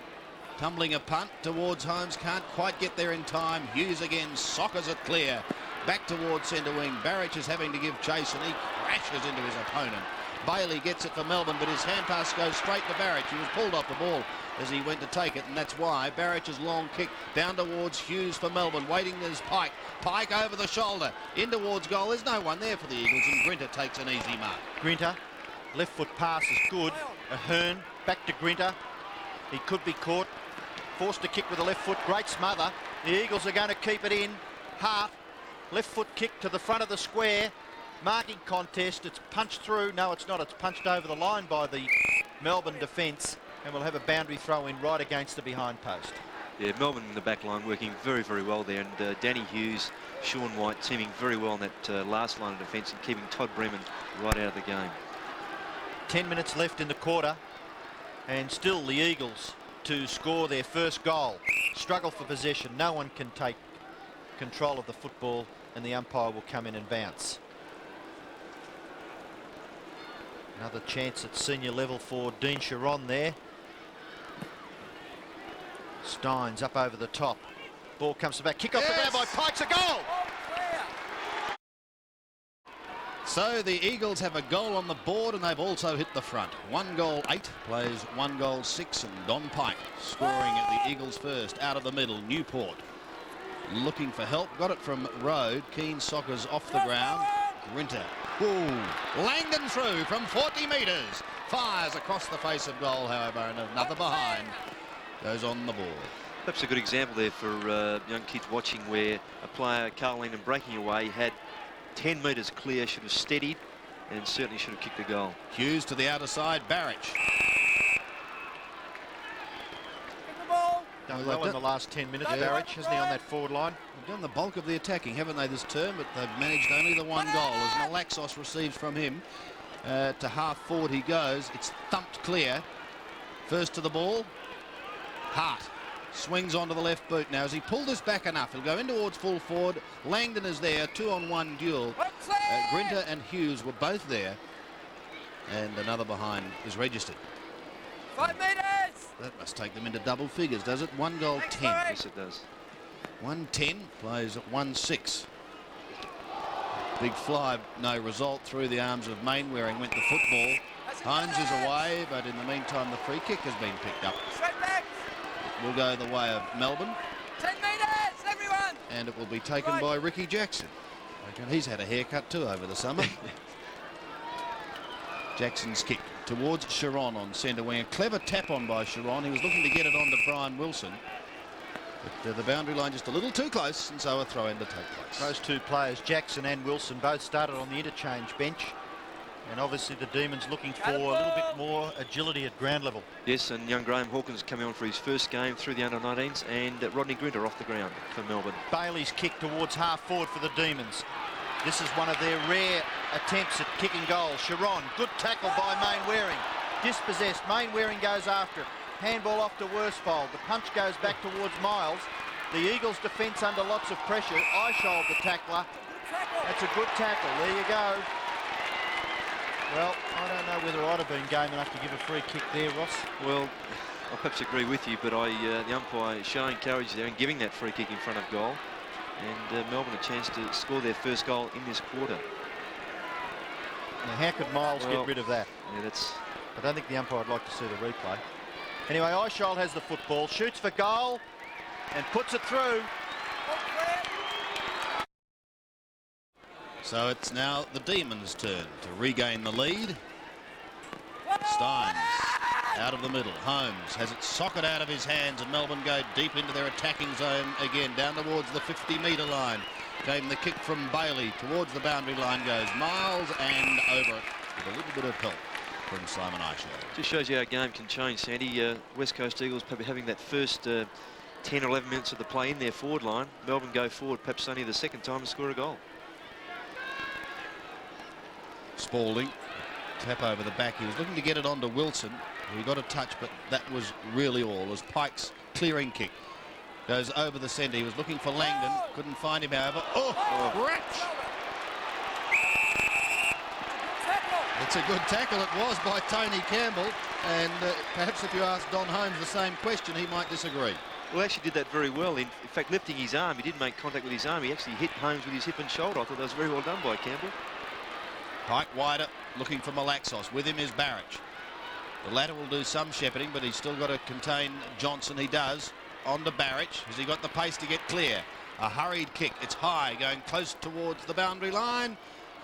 Tumbling a punt towards Holmes. Can't quite get there in time. Hughes again soccers it clear. Back towards centre wing. Barrich is having to give chase, and he crashes into his opponent. Bailey gets it for Melbourne, but his hand pass goes straight to Barrich. He was pulled off the ball as he went to take it, and that's why Barrich's long kick down towards Hughes for Melbourne. Waiting there's Pike. Pike over the shoulder. In towards goal. There's no one there for the Eagles, and Grinter takes an easy mark. Grinter, left foot pass is good. Ahern back to Grinter. He could be caught. Forced to kick with the left foot. Great smother. The Eagles are going to keep it in. Hart, left foot kick to the front of the square. Marking contest. It's punched through. No, it's not. It's punched over the line by the Melbourne defence, and we'll have a boundary throw in right against the behind post. Yeah, Melbourne in the back line working very, very well there, and Danny Hughes, Sean White teaming very well in that last line of defence and keeping Todd Bremen right out of the game. 10 minutes left in the quarter, and still the Eagles to score their first goal. Struggle for possession. No one can take control of the football, and the umpire will come in and bounce. Another chance at senior level for Dean Chiron there. Steins up over the top. Ball comes to back. Kick off the ground by Pikes. A goal! So the Eagles have a goal on the board, and they've also hit the front. 1 goal 8, plays 1 goal 6, and Don Pike scoring at the Eagles first. Out of the middle, Newport looking for help. Got it from Road. Keane soccers off the ground. Grinter. Ooh. Langdon through from 40 metres. Fires across the face of goal, however, and another behind goes on the ball. Perhaps a good example there for young kids watching, where a player, Carl Langdon, breaking away, had 10 metres clear, should have steadied, and certainly should have kicked the goal. Hughes to the outer side. Barrich. Done well in the last 10 minutes, Barrich, hasn't he, on that forward line? They've done the bulk of the attacking, haven't they, this term? But they've managed only the 1 goal as Malaxos receives from him. To half forward he goes. It's thumped clear. First to the ball. Hart swings onto the left boot. Now, has he pulled this back enough? He'll go in towards full forward. Langdon is there. 2-on-1 duel. Grinter and Hughes were both there. And another behind is registered. 5 metres! That must take them into double figures, does it? 1 goal 10. Yes, it does. 1-10 plays at 1-6. Big fly, no result through the arms of Mainwaring. Went the football. Hines is away, but in the meantime the free kick has been picked up. It will go the way of Melbourne. 10 metres, everyone! And it will be taken by Ricky Jackson. He's had a haircut too over the summer. Jackson's kick towards Chiron on centre wing. A clever tap on by Chiron. He was looking to get it on to Brian Wilson. But the boundary line just a little too close, and so a throw-in to take place. Those two players, Jackson and Wilson, both started on the interchange bench. And obviously the Demons looking for a little bit more agility at ground level. Yes, and young Graham Hawkins coming on for his first game through the under-19s, and Rodney Grinter off the ground for Melbourne. Bailey's kick towards half forward for the Demons. This is one of their rare attempts at kicking goals. Sharon, good tackle by Main Waring. Dispossessed, Main Waring goes after it. Handball off to Worsfold. The punch goes back towards Miles. The Eagles' defence under lots of pressure. Eishold the tackler. That's a good tackle. There you go. Well, I don't know whether I'd have been game enough to give a free kick there, Ross. Well, I perhaps agree with you, but the umpire showing courage there and giving that free kick in front of goal. And Melbourne a chance to score their first goal in this quarter. Now, how could Miles get rid of that? Yeah, that's... I don't think the umpire would like to see the replay. Anyway, Eishold has the football, shoots for goal and puts it through. So it's now the Demons' turn to regain the lead. Steins out of the middle. Holmes has it socket out of his hands, and Melbourne go deep into their attacking zone again, down towards the 50-metre line. Came the kick from Bailey. Towards the boundary line goes Miles, and over it with a little bit of help from Simon Eishold. Just shows you how a game can change, Sandy. West Coast Eagles probably having that first 10 or 11 minutes of the play in their forward line. Melbourne go forward, perhaps only the second time to score a goal. Spalding, tap over the back. He was looking to get it onto Wilson. He got a touch, but that was really all. As Pike's clearing kick goes over the centre. He was looking for Langdon, couldn't find him, however. Scratch! It's a good tackle. It was by Tony Campbell, and perhaps if you ask Don Holmes the same question, he might disagree. Well, actually did that very well. In fact, lifting his arm, he didn't make contact with his arm. He actually hit Holmes with his hip and shoulder. I thought that was very well done by Campbell. Pike wider, looking for Malaxos. With him is Barrich. The latter will do some shepherding, but he's still got to contain Johnson. He does. On to Barrich. Has he got the pace to get clear? A hurried kick. It's high, going close towards the boundary line.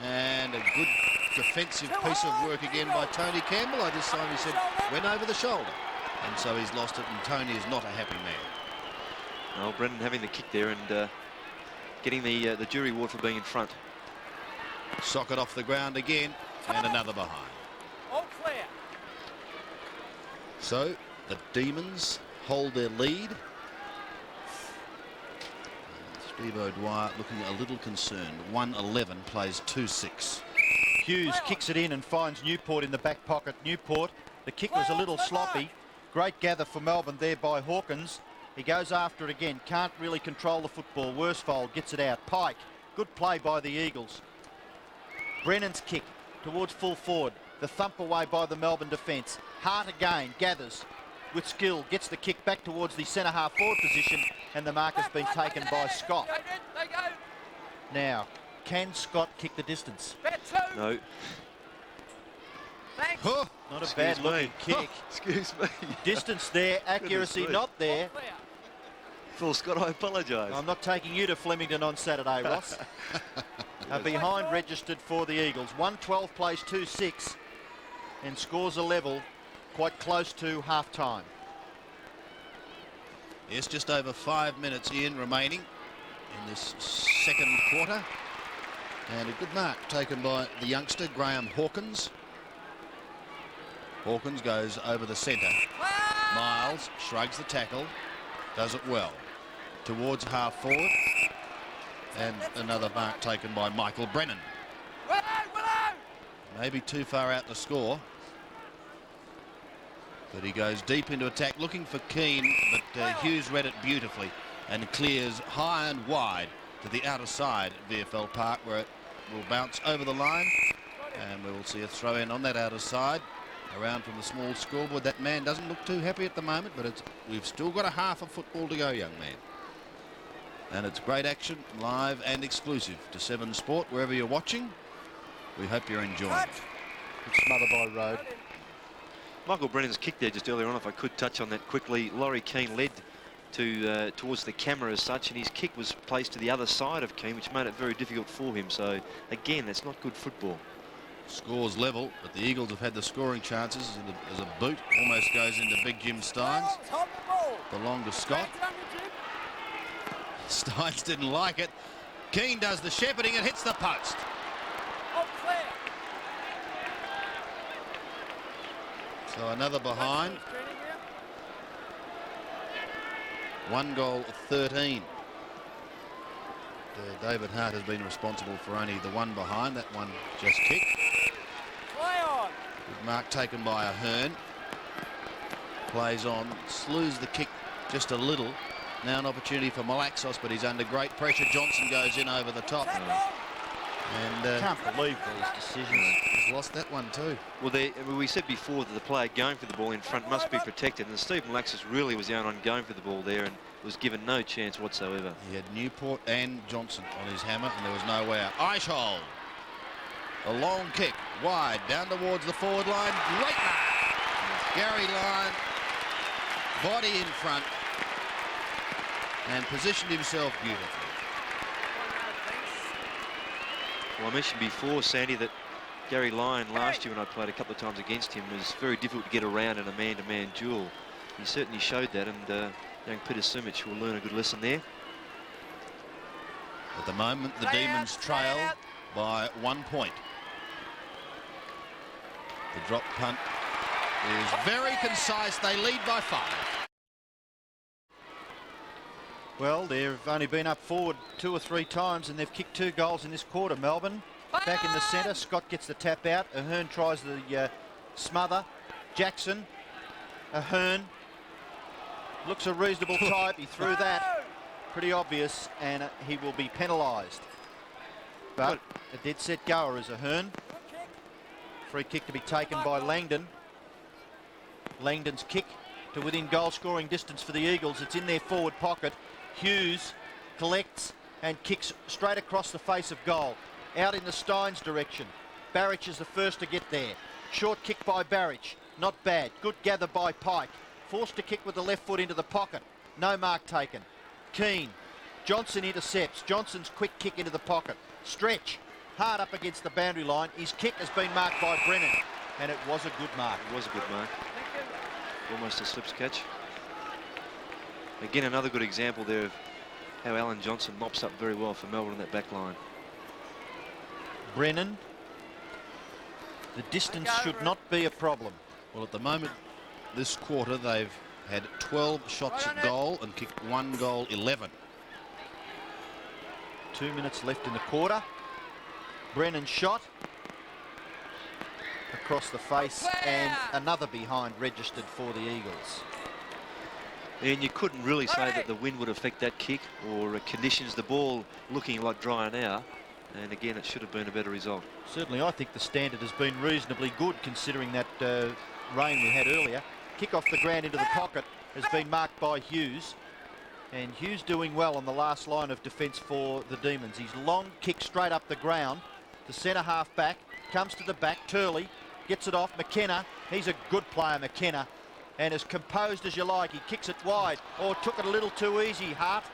And a good defensive piece of work again by Tony Campbell. I just saw him, he said, went over the shoulder. And so he's lost it, and Tony is not a happy man. Well, Brendan having the kick there and getting the jury award for being in front. Socket off the ground again, and another behind. All clear. So the Demons hold their lead. Steve O'Dwyer looking a little concerned. 1-11 plays 2-6. Hughes kicks it in and finds Newport in the back pocket. Newport, the kick was a little sloppy. Great gather for Melbourne there by Hawkins. He goes after it again. Can't really control the football. Worsfold gets it out. Pike, good play by the Eagles. Brennan's kick towards full forward. The thump away by the Melbourne defence. Hart again gathers with skill. Gets the kick back towards the centre half forward position, and the mark has been taken by Scott. Now, can Scott kick the distance? No. Huh. Not a bad looking kick. Excuse me. Distance there, accuracy Goodness me. not there. Phil Scott, I apologise. I'm not taking you to Flemington on Saturday, Ross. A behind registered for the Eagles. 1-12 plays 2-6 and scores a level quite close to half time. Yes, just over 5 minutes in remaining in this second quarter. And a good mark taken by the youngster, Graham Hawkins. Hawkins goes over the centre. Miles shrugs the tackle, does it well. Towards half forward. And another mark taken by Michael Brennan. Maybe too far out to score. But he goes deep into attack looking for Keane, but Hughes read it beautifully and clears high and wide to the outer side at VFL Park, where it will bounce over the line, and we will see a throw in on that outer side around from the small scoreboard. That man doesn't look too happy at the moment, but we've still got a half of football to go, young man. And it's great action, live and exclusive to 7 Sport, wherever you're watching. We hope you're enjoying it. It's smothered by Road. Michael Brennan's kick there just earlier on, if I could touch on that quickly. Laurie Keane led towards the camera as such, and his kick was placed to the other side of Keane, which made it very difficult for him. So again, that's not good football. Scores level, but the Eagles have had the scoring chances as a boot almost goes into Big Jim Steins. Belonged to Scott. Steins didn't like it. Keane does the shepherding and hits the post. So another behind. 1 goal, 13. David Hart has been responsible for only the one behind. That one just kicked. Good mark taken by Ahern. Plays on, slews the kick just a little. Now an opportunity for Malaxos, but he's under great pressure. Johnson goes in over the top. And Can't believe these decisions. he's lost that one too. Well, we said before that the player going for the ball in front must be protected, and Steve Malaxis really was the only one going for the ball there and was given no chance whatsoever. He had Newport and Johnson on his hammer, and there was no way out. Eichhold. A long kick, wide, down towards the forward line. Great mark. Gary Lyon, body in front, and positioned himself beautifully. Well, I mentioned before, Sandy, that Gary Lyon last year when I played a couple of times against him was very difficult to get around in a man-to-man duel. He certainly showed that, and young Peter Simic will learn a good lesson there. At the moment, the Demons trail by 1 point. The drop punt is very concise. They lead by 5. Well, they've only been up forward 2 or 3 times, and they've kicked 2 goals in this quarter. Melbourne back in the centre. Scott gets the tap out. Ahern tries the smother. Jackson. Ahern looks a reasonable type. He threw that. Pretty obvious, and he will be penalised. But a dead set goer is Ahern. Free kick to be taken by Langdon. Langdon's kick to within goal scoring distance for the Eagles. It's in their forward pocket. Hughes collects and kicks straight across the face of goal. Out in the Steins direction. Barrich is the first to get there. Short kick by Barrich. Not bad. Good gather by Pike. Forced to kick with the left foot into the pocket. No mark taken. Keane. Johnson intercepts. Johnson's quick kick into the pocket. Stretch. Hard up against the boundary line. His kick has been marked by Brennan. And it was a good mark. It was a good mark. Almost a slips catch. Again, another good example there of how Alan Johnson mops up very well for Melbourne on that back line. Brennan. The distance should not be a problem. Well, at the moment, this quarter, they've had 12 shots at goal and kicked 1 goal, 11. 2 minutes left in the quarter. Brennan shot across the face, and another behind registered for the Eagles. And you couldn't really say that the wind would affect that kick or conditions. The ball looking a lot drier now, and again, it should have been a better result. Certainly, I think the standard has been reasonably good considering that rain we had earlier. Kick off the ground into the pocket has been marked by Hughes, and Hughes doing well on the last line of defence for the Demons. His long kick straight up the ground. The centre half back comes to the back. Turley gets it off. McKenna, he's a good player, McKenna, and as composed as you like. He kicks it wide, or took it a little too easy. Hart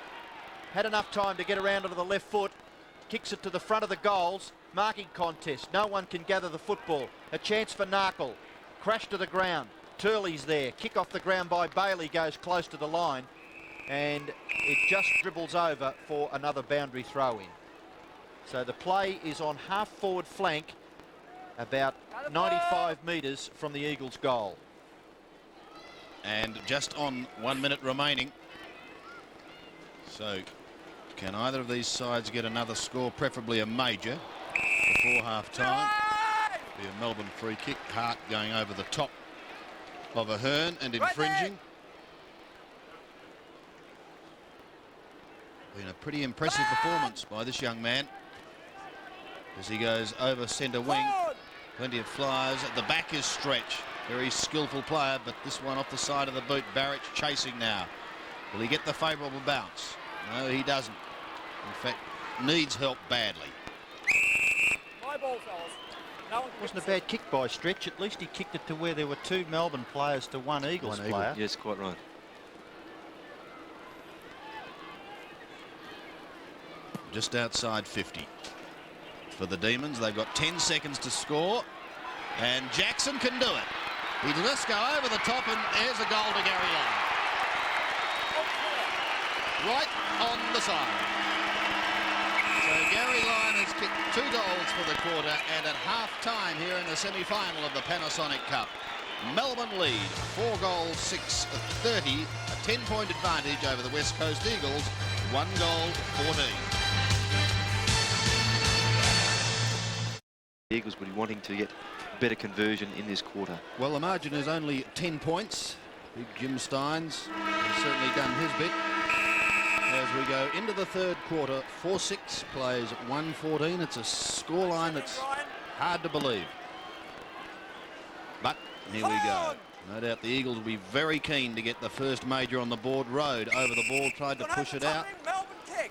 had enough time to get around onto the left foot. Kicks it to the front of the goals. Marking contest. No one can gather the football. A chance for Narkle. Crash to the ground. Turley's there. Kick off the ground by Bailey. Goes close to the line. And it just dribbles over for another boundary throw in. So the play is on half forward flank, about 95 metres from the Eagles' goal. And just on 1 minute remaining. So can either of these sides get another score, preferably a major, before half time? Be a Melbourne free kick. Hart going over the top of Ahern and infringing. Been a pretty impressive performance by this young man as he goes over centre wing. Plenty of flyers. At the back is Stretch. Very skillful player, but this one off the side of the boot. Barrich chasing now. Will he get the favourable bounce? No, he doesn't. In fact, needs help badly. My ball, fellas. No one Wasn't a bad kick by Stretch. At least he kicked it to where there were 2 Melbourne players to 1 Eagles player. Yes, quite right. Just outside 50 for the Demons. They've got 10 seconds to score, and Jackson can do it. He just go over the top, and there's a goal to Gary Lyon. Right on the side. So Gary Lyon has kicked 2 goals for the quarter, and at half-time here in the semi-final of the Panasonic Cup, Melbourne lead 4 goals 6-30, a 10-point advantage over the West Coast Eagles, 1 goal 14. The Eagles will be wanting to get better conversion in this quarter. Well, the margin is only 10 points. Big Jim Steins has certainly done his bit. As we go into the third quarter, 4-6 plays 1-14. It's a scoreline that's hard to believe. But here we go. No doubt the Eagles will be very keen to get the first major on the board. Road over the ball, tried to push it out.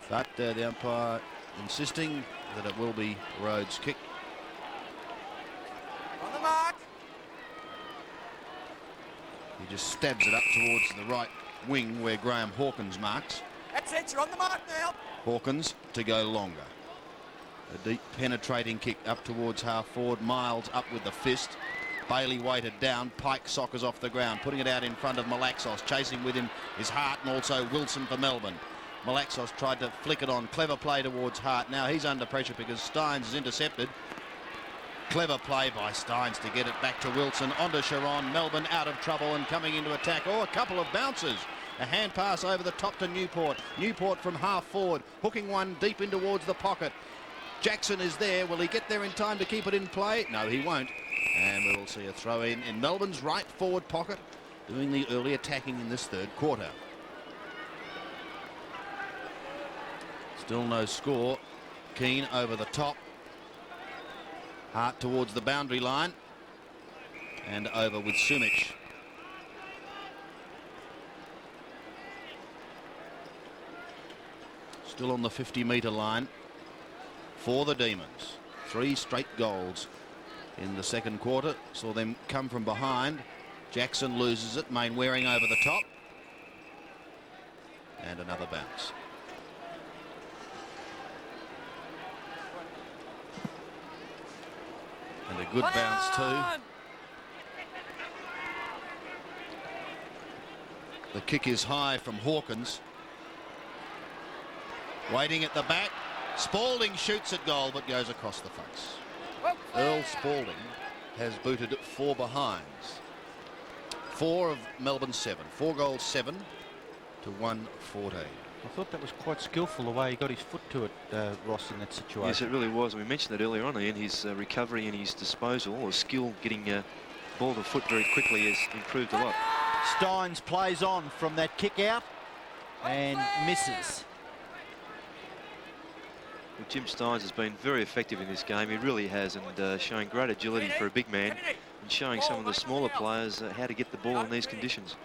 But the umpire insisting that it will be Rhodes' kick. On the mark. He just stabs it up towards the right wing where Graham Hawkins marks. That's it, you're on the mark now. Hawkins to go longer. A deep penetrating kick up towards half forward. Miles up with the fist. Bailey weighted down. Pike soccers off the ground, putting it out in front of Malaxos. Chasing with him is Hart and also Wilson for Melbourne. Malaxos tried to flick it on. Clever play towards Hart. Now he's under pressure because Steins is intercepted. Clever play by Steins to get it back to Wilson. Onto Sharon. Melbourne out of trouble and coming into attack. Oh, a couple of bounces. A hand pass over the top to Newport. Newport from half forward, hooking one deep in towards the pocket. Jackson is there. Will he get there in time to keep it in play? No, he won't. And we will see a throw in Melbourne's right forward pocket, doing the early attacking in this third quarter. Still no score. Keane over the top. Hart towards the boundary line. And over with Sumich. Still on the 50-metre line for the Demons. 3 straight goals in the second quarter. Saw them come from behind. Jackson loses it. Mainwaring over the top. And another bounce. And a good bounce too. The kick is high from Hawkins. Waiting at the back. Spalding shoots at goal but goes across the face. Earl Spalding has booted 4 behinds. 4 of Melbourne's 7. 4 goals 7 to 1-14. I thought that was quite skillful the way he got his foot to it, Ross, in that situation. Yes, it really was. We mentioned that earlier on, Ian. His recovery and his disposal or skill getting ball to foot very quickly has improved a lot. Steins plays on from that kick out and misses. Well, Jim Steins has been very effective in this game. He really has, and showing great agility for a big man and showing some of the smaller players how to get the ball in these conditions.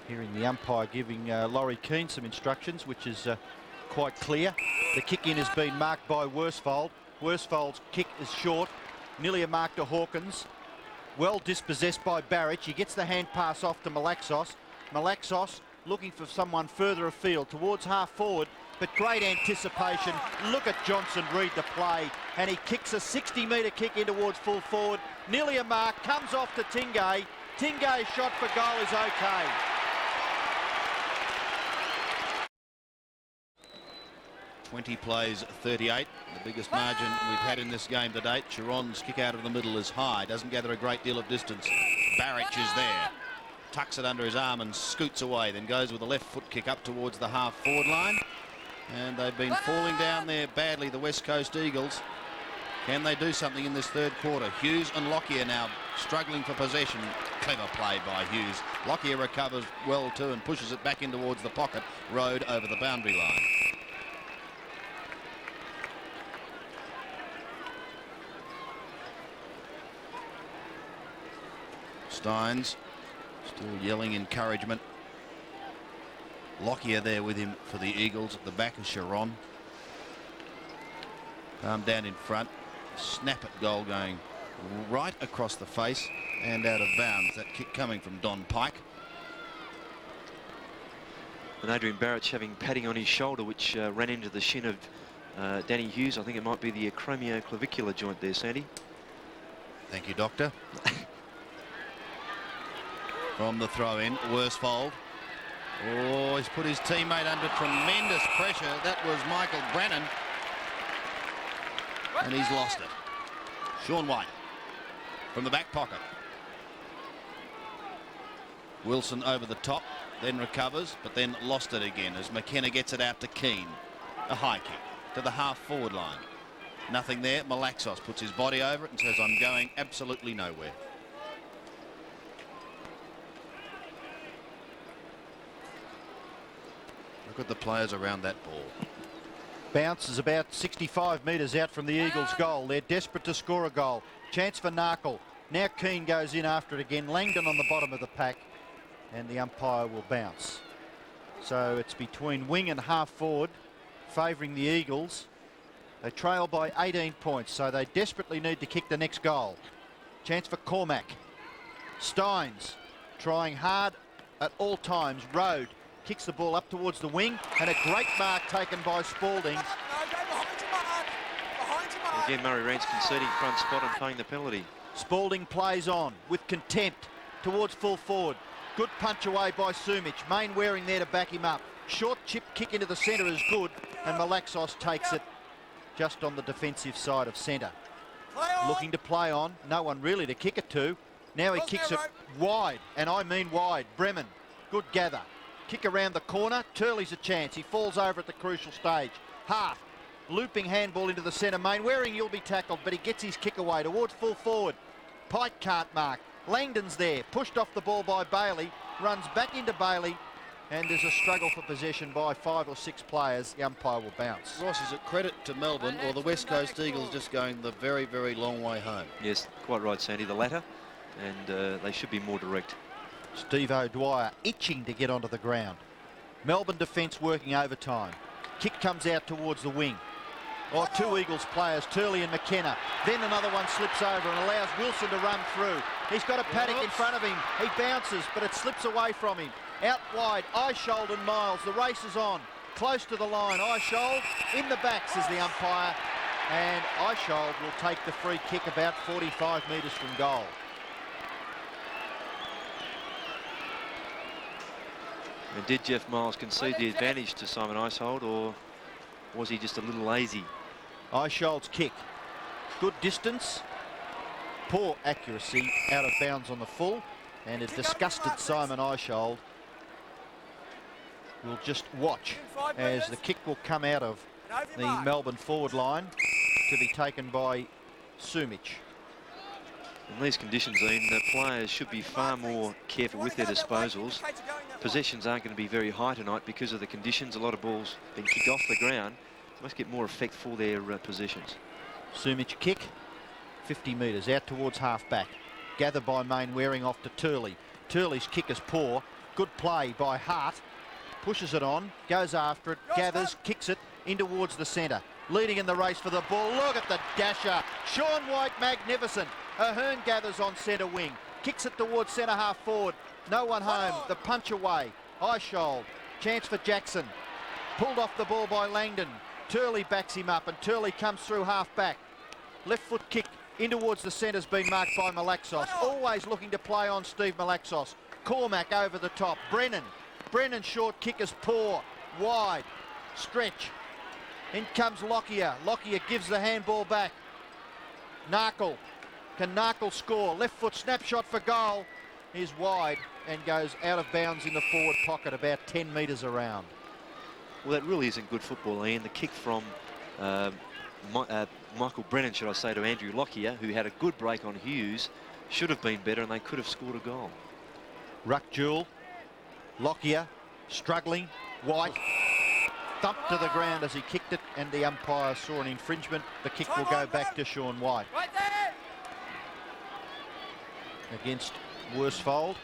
Hearing the umpire giving Laurie Keane some instructions, which is quite clear. The kick in has been marked by Worsfold. Worsfold's kick is short. Nearly a mark to Hawkins. Well dispossessed by Barrett. He gets the hand pass off to Malaxos. Malaxos looking for someone further afield towards half forward, but great anticipation. Look at Johnson read the play, and he kicks a 60-metre kick in towards full forward. Nearly a mark, comes off to Tingay. Tingay's shot for goal is okay. .20 plays 38, the biggest margin we've had in this game to date. Chiron's kick out of the middle is high, doesn't gather a great deal of distance. Barrett is there, tucks it under his arm and scoots away, then goes with a left foot kick up towards the half forward line. And they've been falling down there badly, the West Coast Eagles. Can they do something in this third quarter? Hughes and Lockyer now struggling for possession. Clever play by Hughes. Lockyer recovers well too and pushes it back in towards the pocket. Road over the boundary line. Steins still yelling encouragement. Lockyer there with him for the Eagles. At the back of Sharon. Palm down in front. Snap at goal going right across the face and out of bounds. That kick coming from Don Pike. And Adrian Barrett's having padding on his shoulder, which ran into the shin of Danny Hughes. I think it might be the acromioclavicular joint there, Sandy. Thank you, Doctor. From the throw-in, Worsfold. Oh, he's put his teammate under tremendous pressure. That was Michael Brennan. And he's lost it. Sean White from the back pocket. Wilson over the top, then recovers, but then lost it again as McKenna gets it out to Keane. A high kick to the half-forward line. Nothing there. Malaxos puts his body over it and says, I'm going absolutely nowhere. Look at the players around that ball. Bounce is about 65 metres out from the Eagles' goal. They're desperate to score a goal. Chance for Narkle. Now Keane goes in after it again. Langdon on the bottom of the pack, and the umpire will bounce. So it's between wing and half forward, favouring the Eagles. They trail by 18 points, so they desperately need to kick the next goal. Chance for Cormac. Steins trying hard at all times. Rode kicks the ball up towards the wing, and a great mark taken by Spalding. Again, Murray Rance conceding front spot and paying the penalty. Spalding plays on with contempt towards full forward. Good punch away by Sumic. Mainwaring there to back him up. Short chip kick into the centre is good, and Malaxos takes it just on the defensive side of centre. Looking to play on. No one really to kick it to. Now he kicks it wide, and I mean wide. Bremen, good gather. Kick around the corner. Turley's a chance. He falls over at the crucial stage. Hart, looping handball into the centre. Mainwaring, you'll be tackled, but he gets his kick away towards full forward. Pike can't mark. Langdon's there, pushed off the ball by Bailey, runs back into Bailey, and there's a struggle for possession by 5 or 6 players. The umpire will bounce. Ross, is it credit to Melbourne or the West Coast Eagles just going the very, very long way home? Yes, quite right, Sandy, the latter, and they should be more direct. Steve O'Dwyer itching to get onto the ground. Melbourne defence working overtime. Kick comes out towards the wing. Oh, 2 Eagles players, Turley and McKenna. Then another one slips over and allows Wilson to run through. He's got a paddock in front of him. He bounces, but it slips away from him. Out wide, Eishold and Miles. The race is on. Close to the line. Eishold in the back, says the umpire. And Eishold will take the free kick about 45 metres from goal. And did Jeff Miles concede the advantage to Simon Eishold, or was he just a little lazy? Eishold's kick. Good distance. Poor accuracy, out of bounds on the full. And a disgusted Simon Eishold will just watch as the kick will come out of the Melbourne forward line to be taken by Sumic. In these conditions, Ian, the players should be far more careful with their disposals. Possessions aren't going to be very high tonight because of the conditions. A lot of balls being kicked off the ground. Must get more effect for their possessions. Sumic kick, 50 metres out towards half back. Gathered by Mainwaring off to Turley. Turley's kick is poor. Good play by Hart. Pushes it on, goes after it, gathers, kicks it in towards the centre. Leading in the race for the ball. Look at the dasher. Sean White, magnificent. Ahern gathers on centre wing. Kicks it towards centre half forward. No one home. The punch away. Eishold. Chance for Jackson. Pulled off the ball by Langdon. Turley backs him up and Turley comes through half back. Left foot kick in towards the centre's been marked by Malaxos. Always looking to play on Steve Malaxos. Cormac over the top. Brennan's short kick is poor. Wide. Stretch. In comes Lockyer. Lockyer gives the handball back. Narkle. Can Narkle score? Left foot snapshot for goal is wide and goes out of bounds in the forward pocket about 10 metres around. Well, that really isn't good football, Ian. The kick from Michael Brennan, should I say, to Andrew Lockyer, who had a good break on Hughes, should have been better and they could have scored a goal. Ruck duel. Lockyer struggling. White thumped to the ground as he kicked it, and the umpire saw an infringement. The kick will go back to Sean White. Right there. Against Worsfold.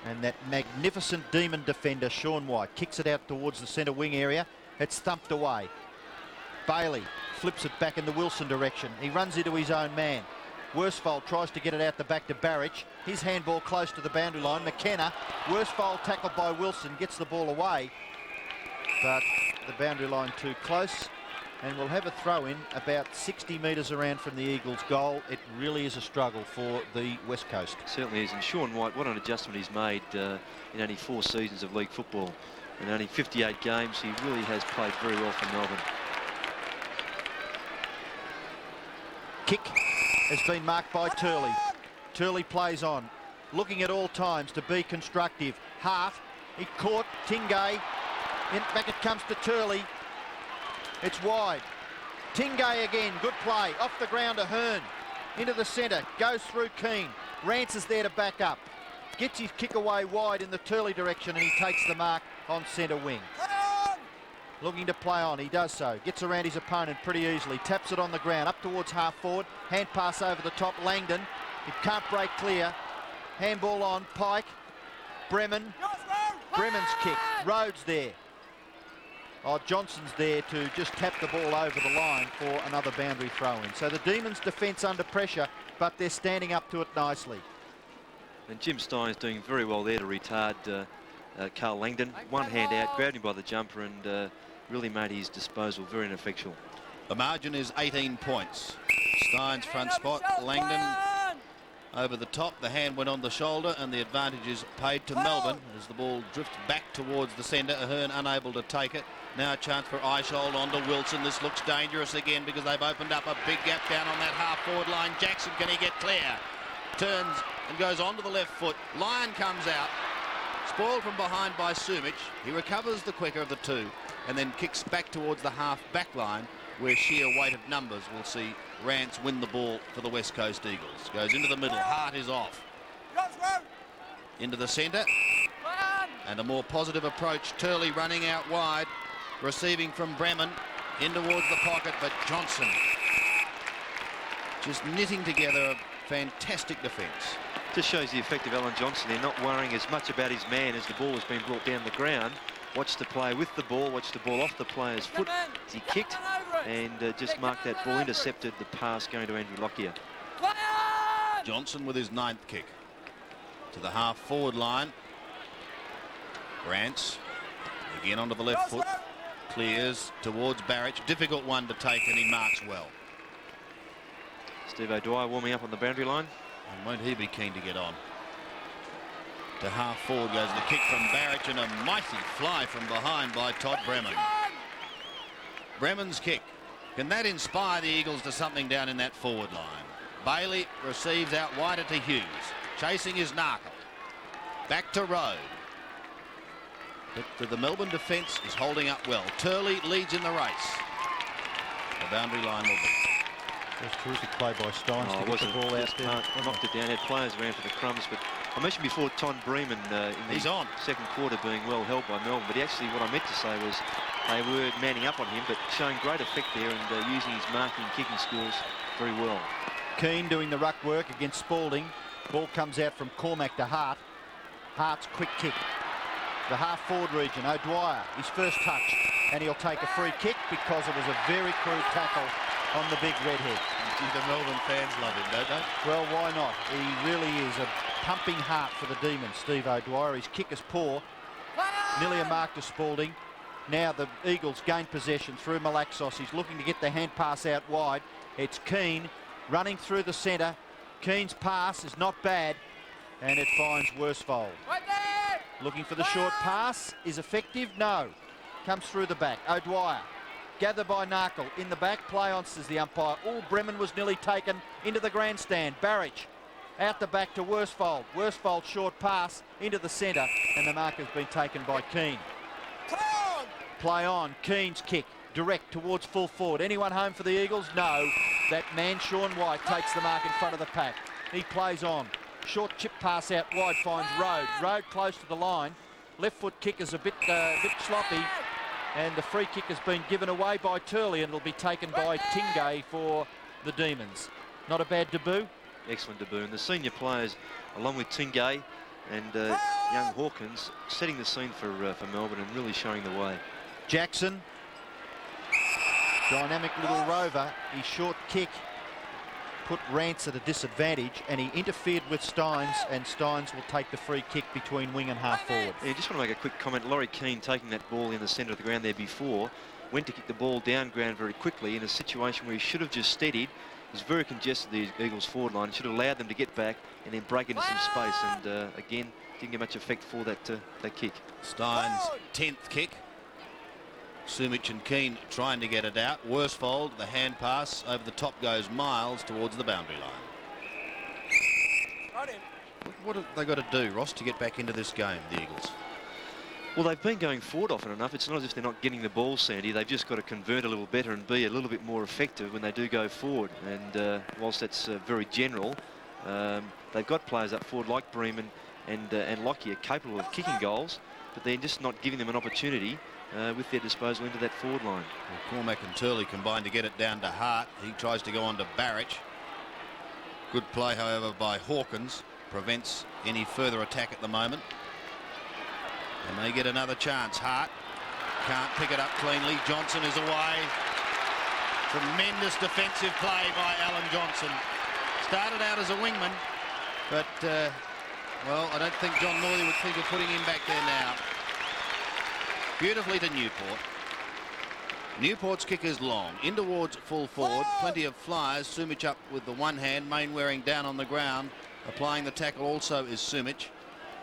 And that magnificent demon defender, Sean White, kicks it out towards the centre wing area. It's thumped away. Bailey flips it back in the Wilson direction. He runs into his own man. Worsfold tries to get it out the back to Barrich. His handball close to the boundary line. McKenna. Worsfold tackled by Wilson. Gets the ball away. But the boundary line too close. And we'll have a throw in about 60 metres around from the Eagles' goal. It really is a struggle for the West Coast. Certainly is. And Sean White, what an adjustment he's made in only 4 seasons of league football. In only 58 games, he really has played very well for Melbourne. Kick has been marked by Turley. Turley plays on. looking at all times to be constructive. Hart, he caught Tingay. Back it comes to Turley. It's wide. Tingay again, good play. Off the ground to Hearn. Into the centre, goes through Keane. Rance is there to back up. Gets his kick away wide in the Turley direction and he takes the mark on centre wing. Looking to play on, he does so. Gets around his opponent pretty easily. Taps it on the ground, up towards half forward. Hand pass over the top, Langdon. It can't break clear. Handball on, Pike. Bremen. Bremen's kick. Rhodes there. Oh, Johnson's there to just tap the ball over the line for another boundary throw-in. So the Demons' defence under pressure, but they're standing up to it nicely. And Jim Stein's doing very well there to retard Carl Langdon. One hand out, grabbed him by the jumper and really made his disposal very ineffectual. The margin is 18 points. Stein's front spot, Langdon over the top. The hand went on the shoulder and the advantage is paid to Melbourne as the ball drifts back towards the centre. Ahern unable to take it. Now a chance for Eishold on to Wilson. This looks dangerous again because they've opened up a big gap down on that half-forward line. Jackson, can he get clear? Turns and goes onto the left foot. Lyon comes out. Spoiled from behind by Sumic. He recovers the quicker of the two and then kicks back towards the half-back line where sheer weight of numbers will see Rance win the ball for the West Coast Eagles. Goes into the middle. Hart is off. Into the centre. And a more positive approach. Turley running out wide. Receiving from Bremen. In towards the pocket, but Johnson just knitting together a fantastic defence. Just shows the effect of Alan Johnson. They're not worrying as much about his man as the ball has been brought down the ground. Watch the play with the ball, watch the ball off the player's foot as he kicked and just marked that ball, intercepted the pass going to Andrew Lockyer. Johnson with his 9th kick to the half-forward line. Rance again onto the left foot, clears towards Barrich. Difficult one to take and he marks well. Steve O'Dwyer warming up on the boundary line. And won't he be keen to get on? To half forward goes the kick from Barrich and a mighty fly from behind by Todd Bremen. Bremen's kick. Can that inspire the Eagles to something down in that forward line? Bailey receives out wider to Hughes. Chasing his Narkle. Back to Rowe. But the Melbourne defence is holding up well. Turley leads in the race. The boundary line will be. That's terrific play by Steins to get the ball out there. Knocked it down, had players around for the crumbs, but I mentioned before Todd Bremen in the second quarter being well held by Melbourne, but actually what I meant to say was they were manning up on him, but showing great effect there and using his marking kicking skills very well. Keane doing the ruck work against Spalding. Ball comes out from Cormac to Hart. Hart's quick kick. The half-forward region, O'Dwyer, his first touch, and he'll take a free kick because it was a very crude tackle on the big redhead. The Melbourne fans love him, don't they? Well, why not? He really is a pumping heart for the Demons, Steve O'Dwyer. His kick is poor. Nearly a mark to Spalding. Now the Eagles gain possession through Malaxos. He's looking to get the hand pass out wide. It's Keane running through the centre. Keane's pass is not bad, and it finds Worsfold. Looking for the short pass. Is effective? No. Comes through the back. O'Dwyer. Gathered by Narkle. In the back. Play on, says the umpire. Bremen was nearly taken into the grandstand. Barrich. Out the back to Worsfold. Worsfold short pass into the centre. And the mark has been taken by Keane. Play on. Keane's kick. Direct towards full forward. Anyone home for the Eagles? No. That man, Sean White, takes the mark in front of the pack. He plays on. Short chip pass out wide finds Road. Road close to the line. Left foot kick is a bit sloppy. And the free kick has been given away by Turley and it'll be taken by Tingay for the Demons. Not a bad debut. Excellent debut. And the senior players, along with Tingay and young Hawkins, setting the scene for Melbourne and really showing the way. Jackson. Dynamic little rover. His short kick put Rance at a disadvantage and he interfered with Steins, and Steins will take the free kick between wing and half forward. Yeah, just want to make a quick comment. Laurie Keane taking that ball in the centre of the ground there before, went to kick the ball down ground very quickly in a situation where he should have just steadied. It was very congested, the Eagles forward line. Should have allowed them to get back and then break into some space, and again didn't get much effect for that kick. Steins' 10th kick. Sumic and Keane trying to get it out. Worsfold, the hand pass over the top goes Miles towards the boundary line. What have they got to do, Ross, to get back into this game, the Eagles? Well, they've been going forward often enough. It's not as if they're not getting the ball, Sandy. They've just got to convert a little better and be a little bit more effective when they do go forward. And whilst that's very general, they've got players up forward like Bremen and Lockie are capable of kicking goals, but they're just not giving them an opportunity with their disposal into that forward line. Well, Cormac and Turley combine to get it down to Hart. He tries to go on to Barrich. Good play, however, by Hawkins. Prevents any further attack at the moment. And they get another chance. Hart can't pick it up cleanly. Johnson is away. Tremendous defensive play by Alan Johnson. Started out as a wingman, but, well, I don't think John Northey would think of putting him back there now. Beautifully to Newport. Newport's kick is long. In towards full forward. Plenty of flyers. Sumich up with the one hand. Mainwaring down on the ground. Applying the tackle also is Sumich.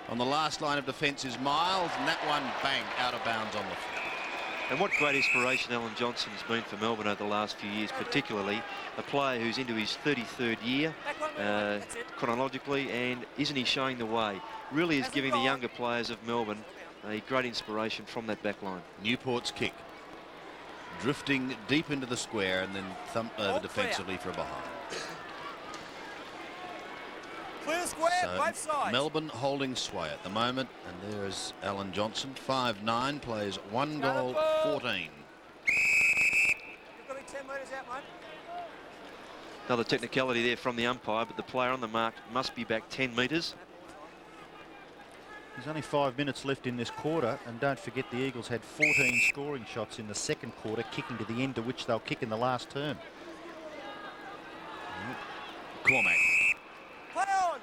On the last line of defence is Miles, and that one, bang, out of bounds on the floor. And what great inspiration Alan Johnson's been for Melbourne over the last few years, particularly a player who's into his 33rd year chronologically, and isn't he showing the way? Really is giving the younger players of Melbourne a great inspiration from that back line. Newport's kick. Drifting deep into the square and then thumped over defensively for a behind. Clear square, So both sides. Melbourne holding sway at the moment, and there is Alan Johnson, 5'9", plays 1 goal, 14. You've got to be 10 metres out, mate. Another technicality there from the umpire, but the player on the mark must be back 10 metres. There's only 5 minutes left in this quarter, and don't forget the Eagles had 14 scoring shots in the second quarter, kicking to the end of which they'll kick in the last term. Cormac Play on.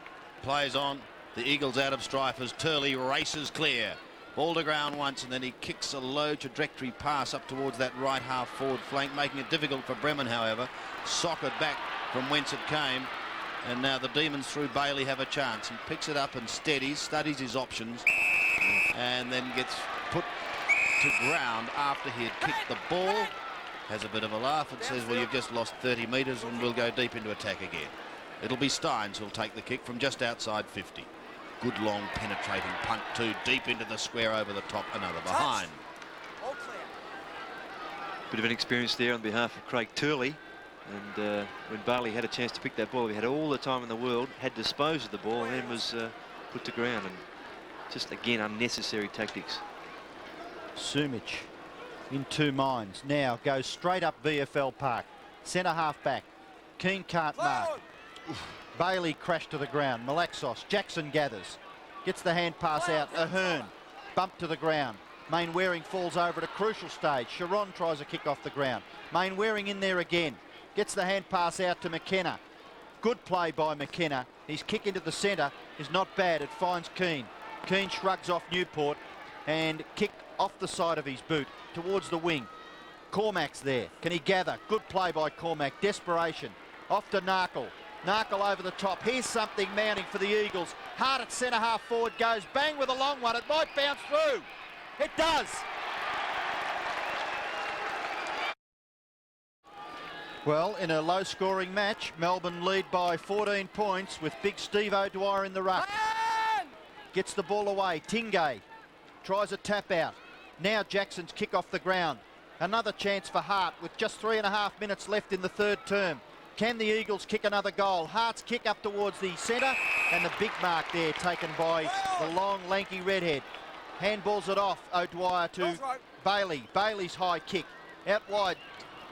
plays on. The Eagles out of strife as Turley races clear. Ball to ground once, and then he kicks a low trajectory pass up towards that right half forward flank, making it difficult for Bremen, however. Socked back from whence it came. And now the Demons through Bailey have a chance. He picks it up and studies his options, and then gets put to ground after he had kicked the ball. Has a bit of a laugh and says, well, you've just lost 30 metres and we'll go deep into attack again. It'll be Steins who'll take the kick from just outside 50. Good long penetrating punt too, deep into the square over the top, another behind. All clear. Bit of an experience there on behalf of Craig Turley. And when Bailey had a chance to pick that ball, he had all the time in the world, had disposed of the ball, and then was put to ground. And just, again, unnecessary tactics. Sumich in two minds. Now goes straight up VFL Park. Centre half back. Keane can't mark. Bailey crashed to the ground. Malaxos. Jackson gathers. Gets the hand pass out. Ahern bumped to the ground. Mainwaring falls over at a crucial stage. Sharon tries a kick off the ground. Mainwaring in there again. Gets the hand pass out to McKenna. Good play by McKenna. His kick into the centre is not bad. It finds Keane. Keane shrugs off Newport and kick off the side of his boot towards the wing. Cormac's there. Can he gather? Good play by Cormac. Desperation. Off to Narkle. Narkle over the top. Here's something mounting for the Eagles. Hart at centre half forward goes. Bang with a long one. It might bounce through. It does. Well, in a low-scoring match, Melbourne lead by 14 points with big Steve O'Dwyer in the ruck. Gets the ball away. Tingay tries a tap out. Now Jackson's kick off the ground. Another chance for Hart with just 3.5 minutes left in the third term. Can the Eagles kick another goal? Hart's kick up towards the centre, and the big mark there taken by the long, lanky redhead. Handballs it off. O'Dwyer to Bailey. Bailey's high kick. Out wide.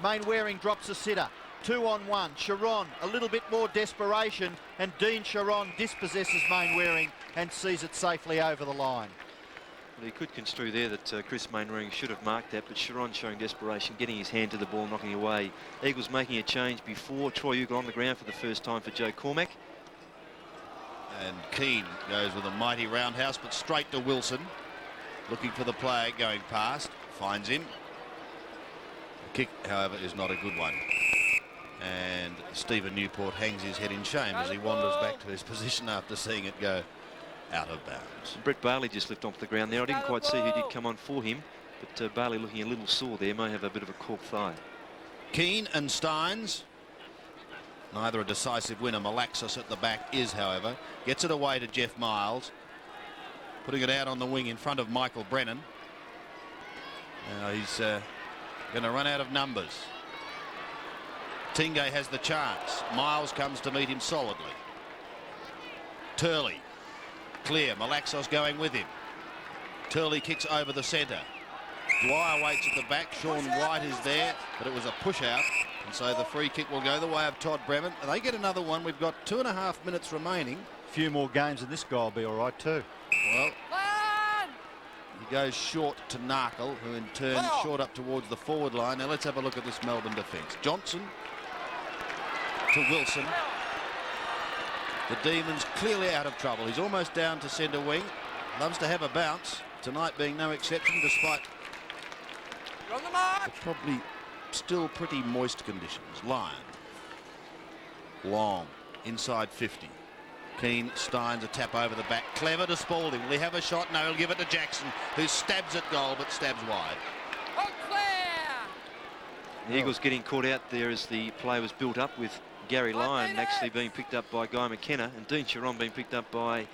Mainwaring drops a sitter. 2-on-1. Sharon, a little bit more desperation, and Dean Sharon dispossesses Mainwaring and sees it safely over the line. Well, he could construe there that Chris Mainwaring should have marked that, but Sharon showing desperation, getting his hand to the ball, knocking away. Eagles making a change before Troy Ugle on the ground for the first time for Joe Cormac. And Keane goes with a mighty roundhouse, but straight to Wilson. Looking for the player going past. Finds him. The kick, however, is not a good one. And Stephen Newport hangs his head in shame as he wanders back to his position after seeing it go out of bounds. Brett Bailey just lifted off the ground there. I didn't quite see who did come on for him, but Bailey looking a little sore there, may have a bit of a cork thigh. Keane and Steins. Neither a decisive winner. Malaxos at the back is, however. Gets it away to Jeff Miles. Putting it out on the wing in front of Michael Brennan. Now he's going to run out of numbers. Tingay has the chance. Miles comes to meet him solidly. Turley. Clear. Malaxos going with him. Turley kicks over the centre. Dwyer waits at the back. Sean White is there, but it was a push out. And so the free kick will go the way of Todd Bremen. They get another one. We've got 2.5 minutes remaining. A few more games and this guy will be all right too. Well, he goes short to Narkle, who in turn short up towards the forward line. Now let's have a look at this Melbourne defence. Johnson to Wilson. The Demons clearly out of trouble. He's almost down to centre wing. Loves to have a bounce. Tonight being no exception, despite the probably still pretty moist conditions. Lyon. Long. Inside 50. Keane, Steins a tap over the back. Clever to Spalding. Will he have a shot? No, he'll give it to Jackson, who stabs at goal but stabs wide. The Eagles getting caught out there as the play was built up with Gary Lyon actually being picked up by Guy McKenna and Dean Chiron being picked up by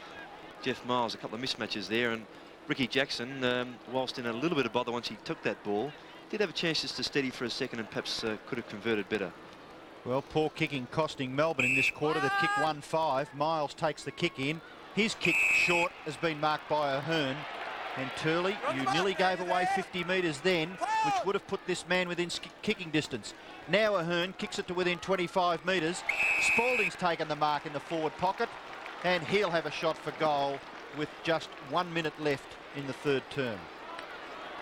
Jeff Miles. A couple of mismatches there, and Ricky Jackson, whilst in a little bit of bother once he took that ball, did have a chance just to steady for a second and perhaps could have converted better. Well, poor kicking costing Melbourne in this quarter. They've kicked 1-5. Miles takes the kick in. His kick short has been marked by Ahern. And Turley, you nearly gave away 50 metres then, which would have put this man within kicking distance. Now Ahern kicks it to within 25 metres. Spalding's taken the mark in the forward pocket, and he'll have a shot for goal with just 1 minute left in the third term.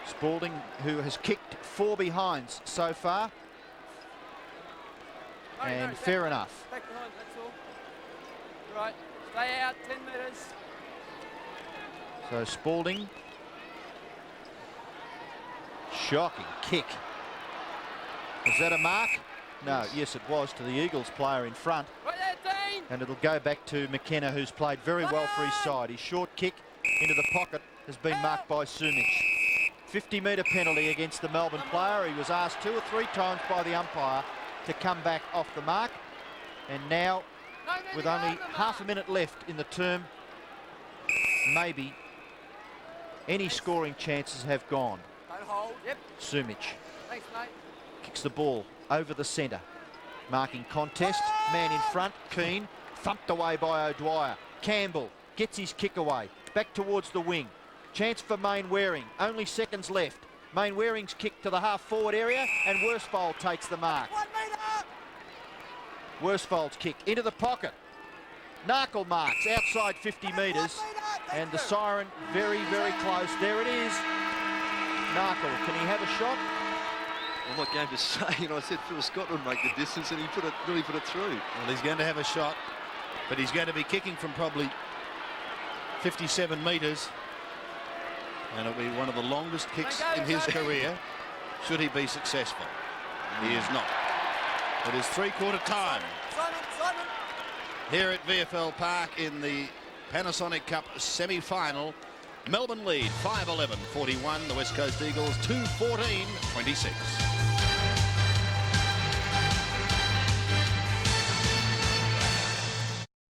Spalding, who has kicked 4 behinds so far. And fair enough. Back behind, that's all. Right, stay out, 10 metres. So Spalding. Shocking kick. Was that a mark? No, yes it was, to the Eagles player in front. Right there, Dean! And it'll go back to McKenna, who's played very well for his side. His short kick into the pocket has been marked by Sumich. 50-metre penalty against the Melbourne player. He was asked 2 or 3 times by the umpire to come back off the mark. And now, with only half a minute left in the term, maybe any scoring chances have gone. Don't hold. Yep. Sumich Thanks, mate. kicks the ball over the centre. Marking contest, man in front, Keane, thumped away by O'Dwyer. Campbell gets his kick away, back towards the wing. Chance for Main Waring, only seconds left. Main Waring's kick to the half-forward area, and Worsfold takes the mark. 1 metre! Worsfold's kick into the pocket. Narkle marks outside 50 metres, and the siren very, very close. There it is. Narkle, can he have a shot? I'm not going to say, I said Phil Scott would make the distance, and he really put it through. Well, he's going to have a shot, but he's going to be kicking from probably 57 metres. And it'll be one of the longest kicks in his career, should he be successful. He is not. It is three-quarter time Simon! here at VFL Park in the Panasonic Cup semi-final. Melbourne lead 5-11-41. The West Coast Eagles 2-14-26.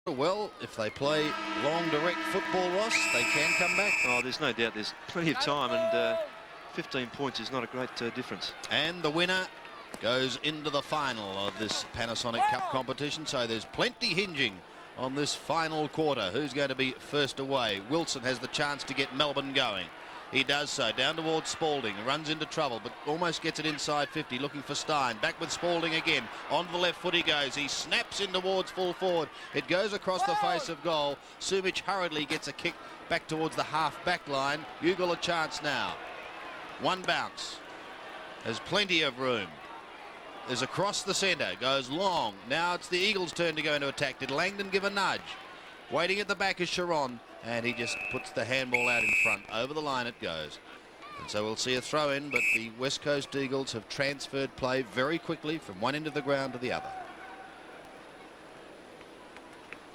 Well, if they play long, direct football, Ross, they can come back. Oh, there's no doubt there's plenty of time, and 15 points is not a great difference. And the winner goes into the final of this Panasonic Cup competition, so there's plenty hinging on this final quarter. Who's going to be first away? Wilson has the chance to get Melbourne going. He does so, down towards Spalding, runs into trouble, but almost gets it inside 50, looking for Stein. Back with Spalding again, onto the left foot he goes. He snaps in towards full forward. It goes across the face of goal. Sumich hurriedly gets a kick back towards the half-back line. Ugle a chance now. One bounce. There's plenty of room. Is across the centre, goes long. Now it's the Eagles' turn to go into attack. Did Langdon give a nudge? Waiting at the back is Chiron, and he just puts the handball out in front. Over the line it goes. And so we'll see a throw in, but the West Coast Eagles have transferred play very quickly from one end of the ground to the other.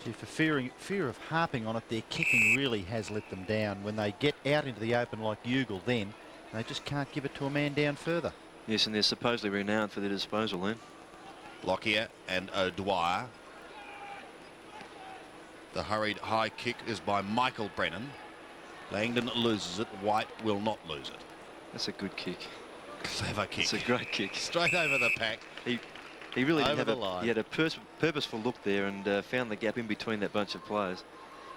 Gee, for fear of harping on it, their kicking really has let them down. When they get out into the open like Ugle, then they just can't give it to a man down further. Yes, and they're supposedly renowned for their disposal then. Lockyer and O'Dwyer. The hurried high kick is by Michael Brennan. Langdon loses it. White will not lose it. That's a good kick. Clever kick. It's a great kick. Straight over the pack. He really did Over have the line. he had a purposeful look there and found the gap in between that bunch of players,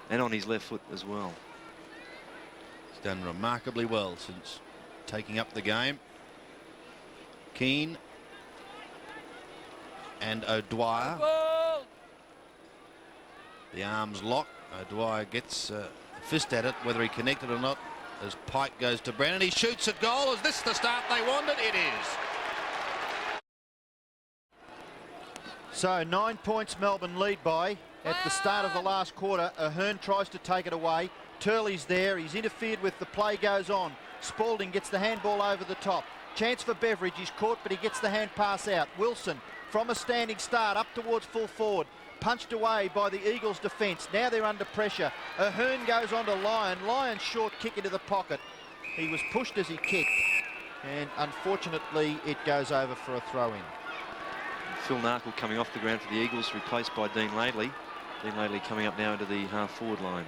and on his left foot as well. He's done remarkably well since taking up the game. Keane and O'Dwyer. The arms lock. O'Dwyer gets a fist at it, whether he connected or not, as Pike goes to Brennan. He shoots at goal. Is this the start they wanted? It is. So 9 points Melbourne lead by at the start of the last quarter. Ahern tries to take it away. Turley's there. He's interfered with. The play goes on. Spalding gets the handball over the top. Chance for Beveridge. He's caught, but he gets the hand pass out. Wilson from a standing start up towards full forward. Punched away by the Eagles defence. Now they're under pressure. Ahern goes on to Lyon. Lyon's short kick into the pocket. He was pushed as he kicked, and unfortunately it goes over for a throw-in. Phil Narkle coming off the ground for the Eagles, replaced by Dean Laidley. Dean Laidley coming up now into the half-forward line.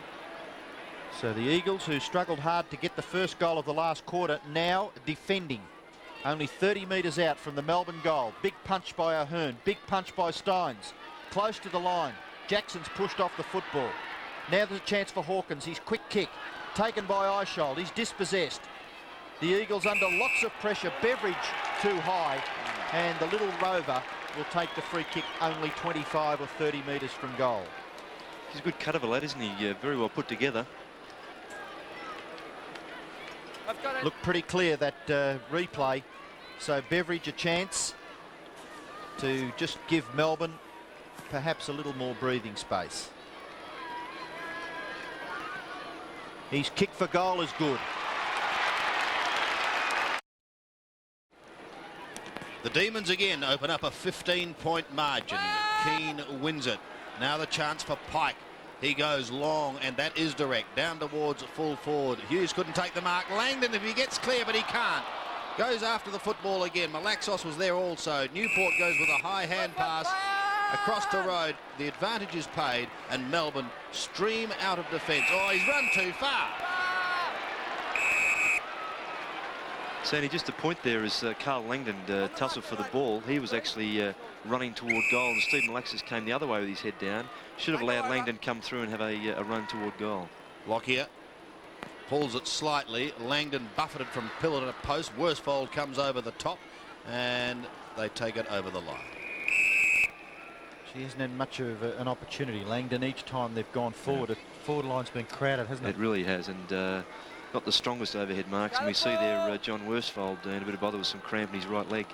So the Eagles, who struggled hard to get the first goal of the last quarter, now defending. Only 30 metres out from the Melbourne goal. Big punch by Ahern. Big punch by Steins. Close to the line. Jackson's pushed off the football. Now there's a chance for Hawkins. His quick kick taken by Eishold. He's dispossessed. The Eagles under lots of pressure. Beveridge too high, and the little rover will take the free kick only 25 or 30 metres from goal. He's a good cut of a lad, isn't he? Very well put together. Looked pretty clear, that replay. So Beveridge a chance to just give Melbourne perhaps a little more breathing space. His kick for goal is good. The Demons again open up a 15-point margin. Keane wins it. Now the chance for Pike. He goes long, and that is direct. Down towards full forward. Hughes couldn't take the mark. Langdon, if he gets clear, but he can't. Goes after the football again. Malaxos was there also. Newport goes with a high hand pass across the road. The advantage is paid, and Melbourne stream out of defence. Oh, he's run too far. Sandy, just a point there is Carl Langdon tussled for the ball. He was actually running toward goal, and Stephen Malaxos came the other way with his head down. Should have allowed Langdon come through and have a run toward goal. Lockyer pulls it slightly. Langdon buffeted from pillar to post. Worsfold comes over the top, and they take it over the line. She hasn't had much of an opportunity. Langdon, each time they've gone forward, the forward line's been crowded, hasn't it? It really has, and not the strongest overhead marks. And we see there John Worsfold in a bit of bother with some cramp in his right leg.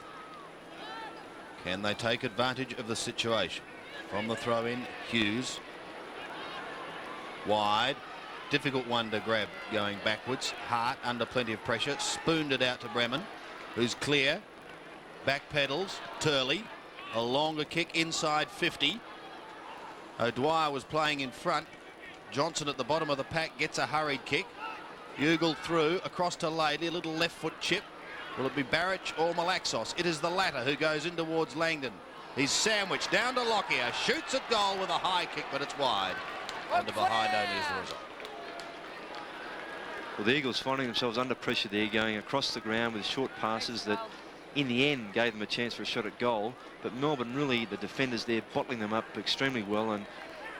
Can they take advantage of the situation? From the throw-in, Hughes. Wide. Difficult one to grab going backwards. Hart under plenty of pressure. Spooned it out to Bremen, who's clear. Back pedals. Turley. A longer kick inside 50. O'Dwyer was playing in front. Johnson at the bottom of the pack gets a hurried kick. Ugle through across to Laidley. A little left foot chip. Will it be Barrich or Malaxos? It is the latter who goes in towards Langdon. He's sandwiched down to Lockyer. Shoots at goal with a high kick, but it's wide. Under behind only is the result. Well, the Eagles finding themselves under pressure there, going across the ground with short passes that in the end gave them a chance for a shot at goal. But Melbourne, really, the defenders there bottling them up extremely well. And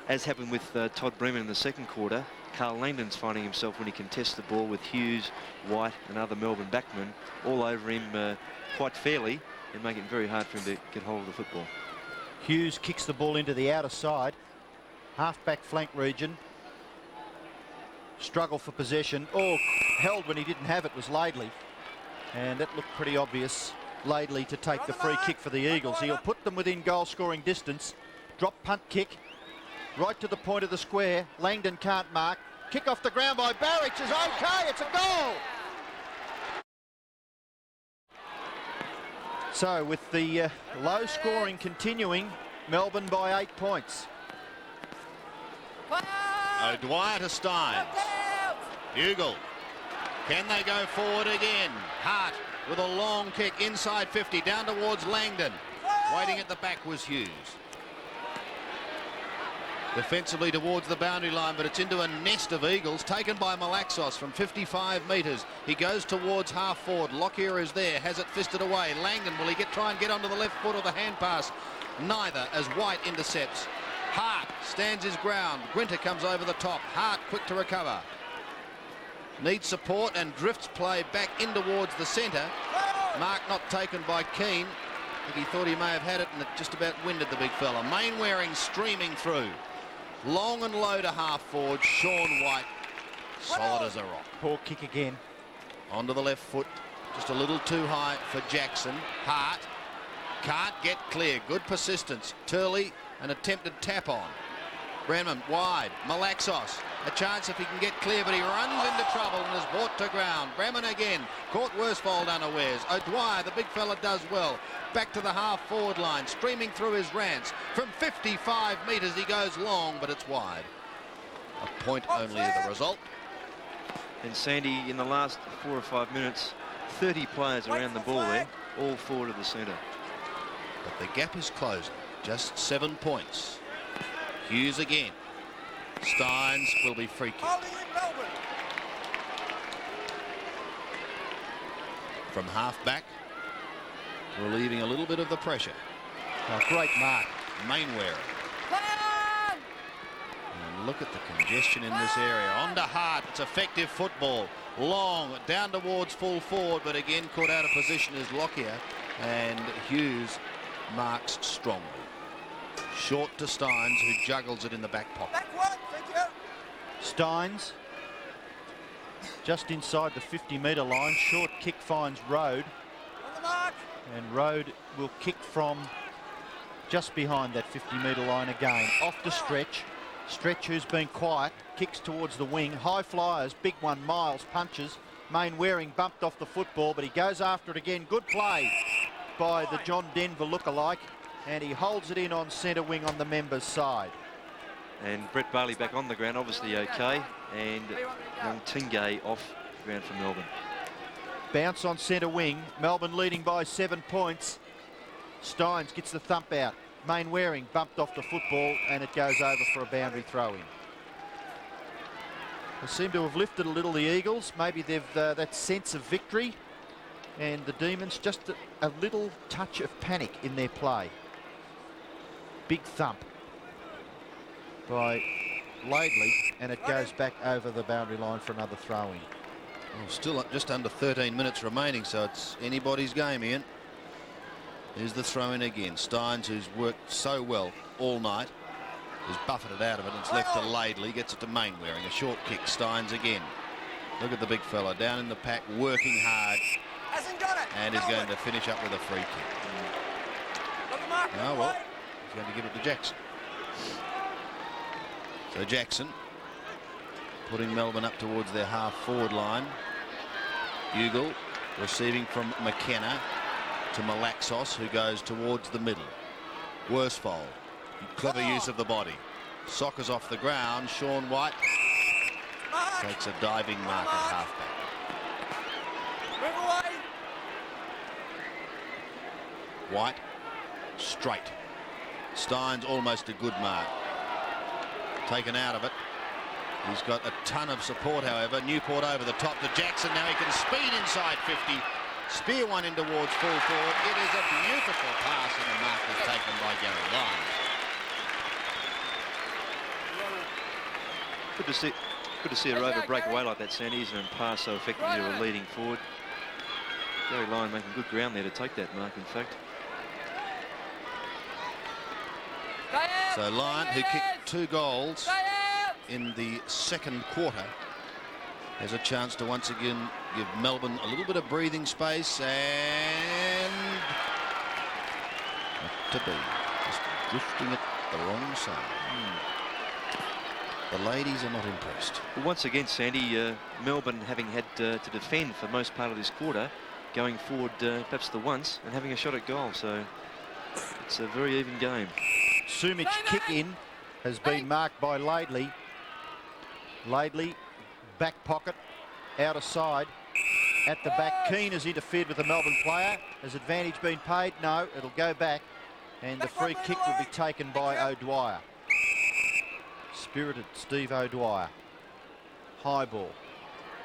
as happened with Todd Bremen in the second quarter, Carl Langdon's finding himself when he contests the ball with Hughes, White and other Melbourne backmen all over him quite fairly, and making it very hard for him to get hold of the football. Hughes kicks the ball into the outer side. Half-back flank region. Struggle for possession. Oh, held when he didn't have it was Laidley. And that looked pretty obvious. Laidley to take the free kick for the Eagles. He'll put them within goal-scoring distance. Drop punt kick. Right to the point of the square. Langdon can't mark. Kick off the ground by Barrich is okay. It's a goal. So with the low scoring continuing, Melbourne by 8 points. O'Dwyer to Steins. Ugle. Can they go forward again? Hart with a long kick inside 50 down towards Langdon. Waiting at the back was Hughes. Defensively towards the boundary line, but it's into a nest of Eagles taken by Malaxos from 55 metres. He goes towards half forward. Lockyer is there, has it fisted away. Langdon, will he try and get onto the left foot or the hand pass? Neither, as White intercepts. Hart stands his ground. Grinter comes over the top. Hart quick to recover. Needs support and drifts play back in towards the centre. Mark not taken by Keane. I think he thought he may have had it and it just about winded the big fella. Mainwaring streaming through. Long and low to half forward. Sean White, solid as a rock. Poor kick again. Onto the left foot, just a little too high for Jackson. Hart can't get clear. Good persistence. Turley, an attempted tap on. Brennan wide. Malaxos, a chance if he can get clear, but he runs into trouble and is brought to ground. Bremen again, caught Worsfold unawares. O'Dwyer, the big fella, does well. Back to the half forward line, streaming through his rants. From 55 metres he goes long, but it's wide. A point only the result. And Sandy, in the last 4 or 5 minutes, 30 players around the ball there, all forward of the centre. But the gap is closing, just 7 points. Hughes again. Steins will be free kick. From half back, relieving a little bit of the pressure. Oh, great mark. Mainwaring. And look at the congestion in this area. On to Hart. It's effective football. Long down towards full forward, but again caught out of position is Lockyer, and Hughes marks strongly. Short to Steins, who juggles it in the back pocket. Steins just inside the 50-metre line. Short kick finds Road. And Road will kick from just behind that 50-metre line again. Off to Stretch. Stretch, who's been quiet, kicks towards the wing. High flyers, big one, Miles punches. Mainwaring bumped off the football, but he goes after it again. Good play by the John Denver lookalike, and he holds it in on centre wing on the members' side. And Brett Bailey back on the ground, obviously okay, and young Tingay off the ground for Melbourne. Bounce on centre wing. Melbourne leading by 7 points. Steins gets the thump out. Mainwaring bumped off the football, and it goes over for a boundary throw-in. They seem to have lifted a little, the Eagles. Maybe they've that sense of victory, and the Demons just a little touch of panic in their play. Big thump by Laidley, and it goes back over the boundary line for another throw-in. Well, still just under 13 minutes remaining, so it's anybody's game, Ian. Here's the throw-in again. Steins, who's worked so well all night, has buffeted out of it. It's left to Laidley, gets it to Mainwaring. A short kick. Steins again. Look at the big fella down in the pack, working hard, and is going to finish up with a free kick. Oh well, he's going to give it to Jackson. So Jackson putting Melbourne up towards their half forward line. Bugle receiving from McKenna to Malaxos, who goes towards the middle. Worsfold, clever use of the body. Sockers off the ground. Sean White takes a diving mark at halfback. White straight. Steins almost a good mark. Taken out of it. He's got a ton of support, however. Newport over the top to Jackson. Now he can speed inside 50. Spear one in towards full forward. It is a beautiful pass, and the mark is taken by Gary Lyons. Good to see a rover break away like that, Sandys, and pass so effectively to a leading forward. Gary Lyon making good ground there to take that mark, in fact. So Lyon, who kicked 2 goals in the second quarter, has a chance to once again give Melbourne a little bit of breathing space, and not to be, just drifting it the wrong side. The ladies are not impressed. Well, once again, Sandy, Melbourne having had to defend for most part of this quarter, going forward perhaps the once and having a shot at goal, so it's a very even game. Sumic's kick in has been marked by Laidley. Laidley, back pocket, out of side, at the back. Keane has interfered with the Melbourne player. Has advantage been paid? No, it'll go back. And the free kick will be taken by O'Dwyer. Spirited Steve O'Dwyer. High ball.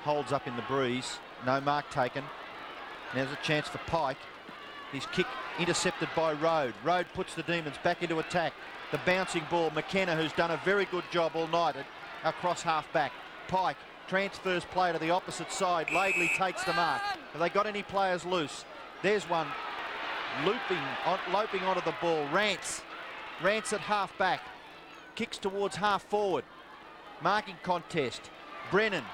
Holds up in the breeze. No mark taken. Now's a chance for Pike. His kick intercepted by Rode. Rode puts the Demons back into attack. The bouncing ball, McKenna, who's done a very good job all night across half back. Pike transfers play to the opposite side. Laidley takes the mark. Have they got any players loose? There's one loping onto the ball. Rance at half back. Kicks towards half forward. Marking contest. Brennan.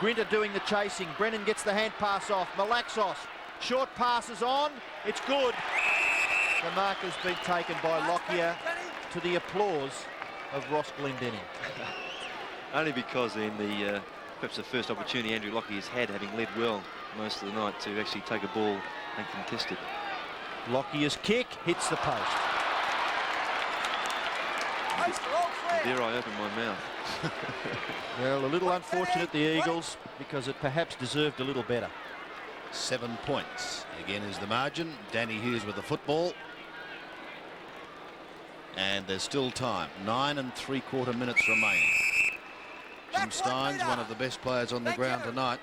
Grinter doing the chasing. Brennan gets the hand pass off. Malaxos. Short passes on. It's good. The mark has been taken by Lockyer to the applause of Ross Glendenning. Only because in the perhaps the first opportunity Andrew Lockyer's had, having led well most of the night, to actually take a ball and contest it. Lockyer's kick hits the post. Dare I open my mouth? Well, a little unfortunate, the Eagles, because it perhaps deserved a little better. 7 points. Again is the margin. Danny Hughes with the football. And there's still time. 9 3/4 minutes remaining. Jim Steins, one of the best players on the ground tonight.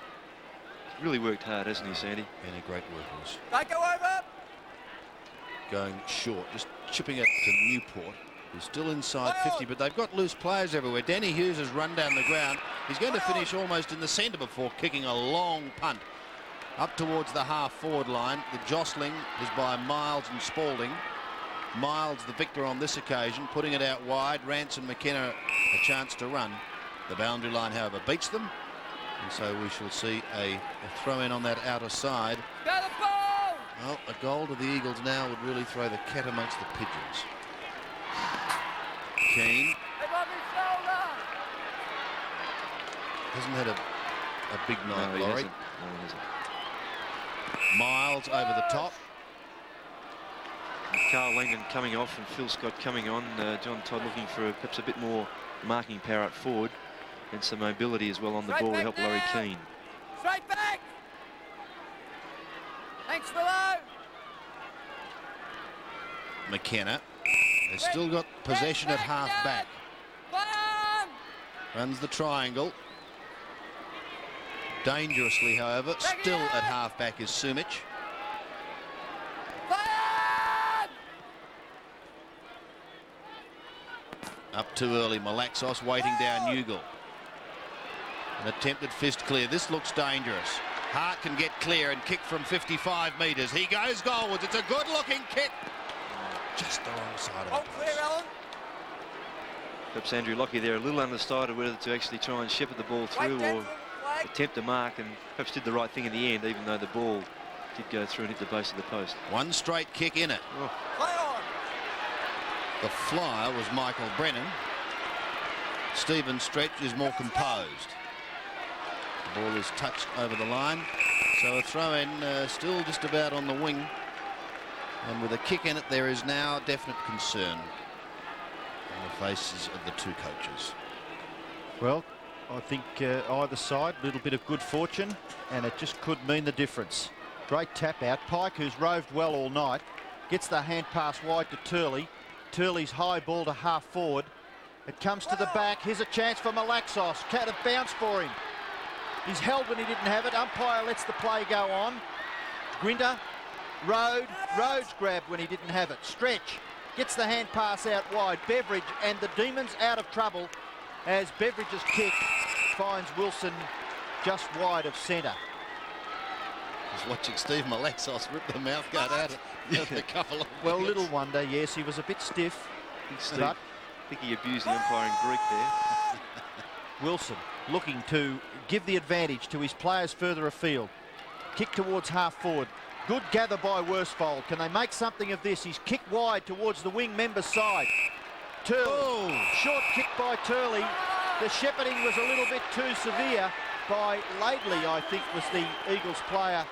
Really worked hard, hasn't he, Sandy? And a great workhorse. Don't go over. Going short, just chipping it to Newport, who's still inside 50, but they've got loose players everywhere. Danny Hughes has run down the ground. He's going to finish almost in the centre before kicking a long punt up towards the half-forward line. The jostling is by Miles and Spalding. Miles, the victor on this occasion, putting it out wide. Rance and McKenna a chance to run. The boundary line, however, beats them. And so we shall see a throw-in on that outer side. Go the ball! Well, a goal to the Eagles now would really throw the cat amongst the pigeons. Keane Pick up his shoulder! hasn't had a big night, No, he Laurie. hasn't. No, he hasn't. Miles over the top. Carl Langdon coming off and Phil Scott coming on. John Todd looking for perhaps a bit more marking power up forward and some mobility as well on the ball to help Laurie Keane. Straight back! Thanks below! McKenna has still got possession at half back. Runs the triangle. Dangerously, however, still at half back is Sumich. Up too early, Malaxos waiting down Newgill. An attempted fist clear. This looks dangerous. Hart can get clear and kick from 55 metres. He goes goalwards. It's a good-looking kick. Just the wrong side of the post. Perhaps Andrew Lockyer there a little undecided whether to actually try and shepherd the ball through or attempt a mark, and perhaps did the right thing in the end, even though the ball did go through and hit the base of the post. One straight kick in it. Oh. The flyer was Michael Brennan. Stephen Stretch is more composed. The ball is touched over the line. So a throw in still just about on the wing. And with a kick in it, there is now definite concern on the faces of the two coaches. Well, I think either side, a little bit of good fortune, and it just could mean the difference. Great tap out. Pike, who's roved well all night, gets the hand pass wide to Turley. Turley's high ball to half forward. It comes to the back. Here's a chance for Malaxos. Cat a bounce for him. He's held when he didn't have it. Umpire lets the play go on. Grinter, Rhodes grabbed when he didn't have it. Stretch gets the hand pass out wide. Beveridge, and the Demons out of trouble as Beveridge's kick finds Wilson just wide of centre. I was watching Steve Malaxos rip the mouthguard out of a couple of Well, wickets. little wonder, yes, he was a bit stiff. I think he abused the umpire in Greek there. Wilson looking to give the advantage to his players further afield. Kick towards half forward. Good gather by Worsfold. Can they make something of this? He's kicked wide towards the wing member's side. Turley, short kick by Turley. The shepherding was a little bit too severe by Laidley, I think, was the Eagles player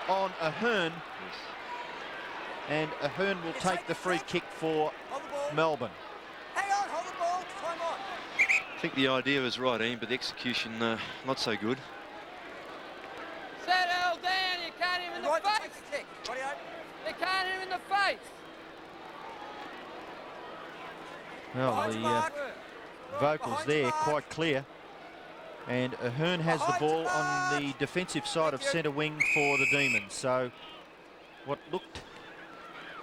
on Ahern. Yes. And Ahern will take the free kick for Melbourne. Hang on, hold the ball, time on. I think the idea was right, Ian, but the execution not so good. Settle down, you can't hit him in the face. You can't hit him in the face. Well, the vocals there quite clear. And Ahern has the ball on the defensive side of centre wing for the Demons. So what looked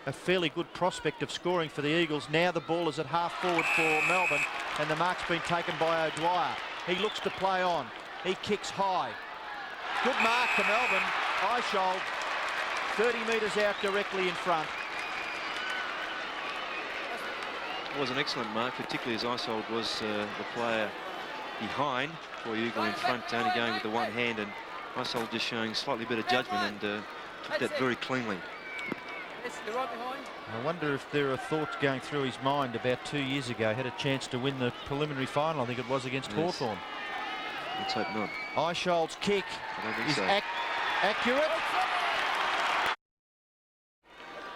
a fairly good prospect of scoring for the Eagles. Now the ball is at half forward for Melbourne, and the mark's been taken by O'Dwyer. He looks to play on. He kicks high. Good mark to Melbourne. Eishold 30 metres out directly in front. It was an excellent mark, particularly as Eishold was the player behind. Boy, Eagle in front, only going with the one hand, and Eishold just showing slightly better judgment and took that very cleanly. I wonder if there are thoughts going through his mind about 2 years ago. Had a chance to win the preliminary final, I think it was, against Hawthorn. Let's hope not. Eishold's kick is accurate.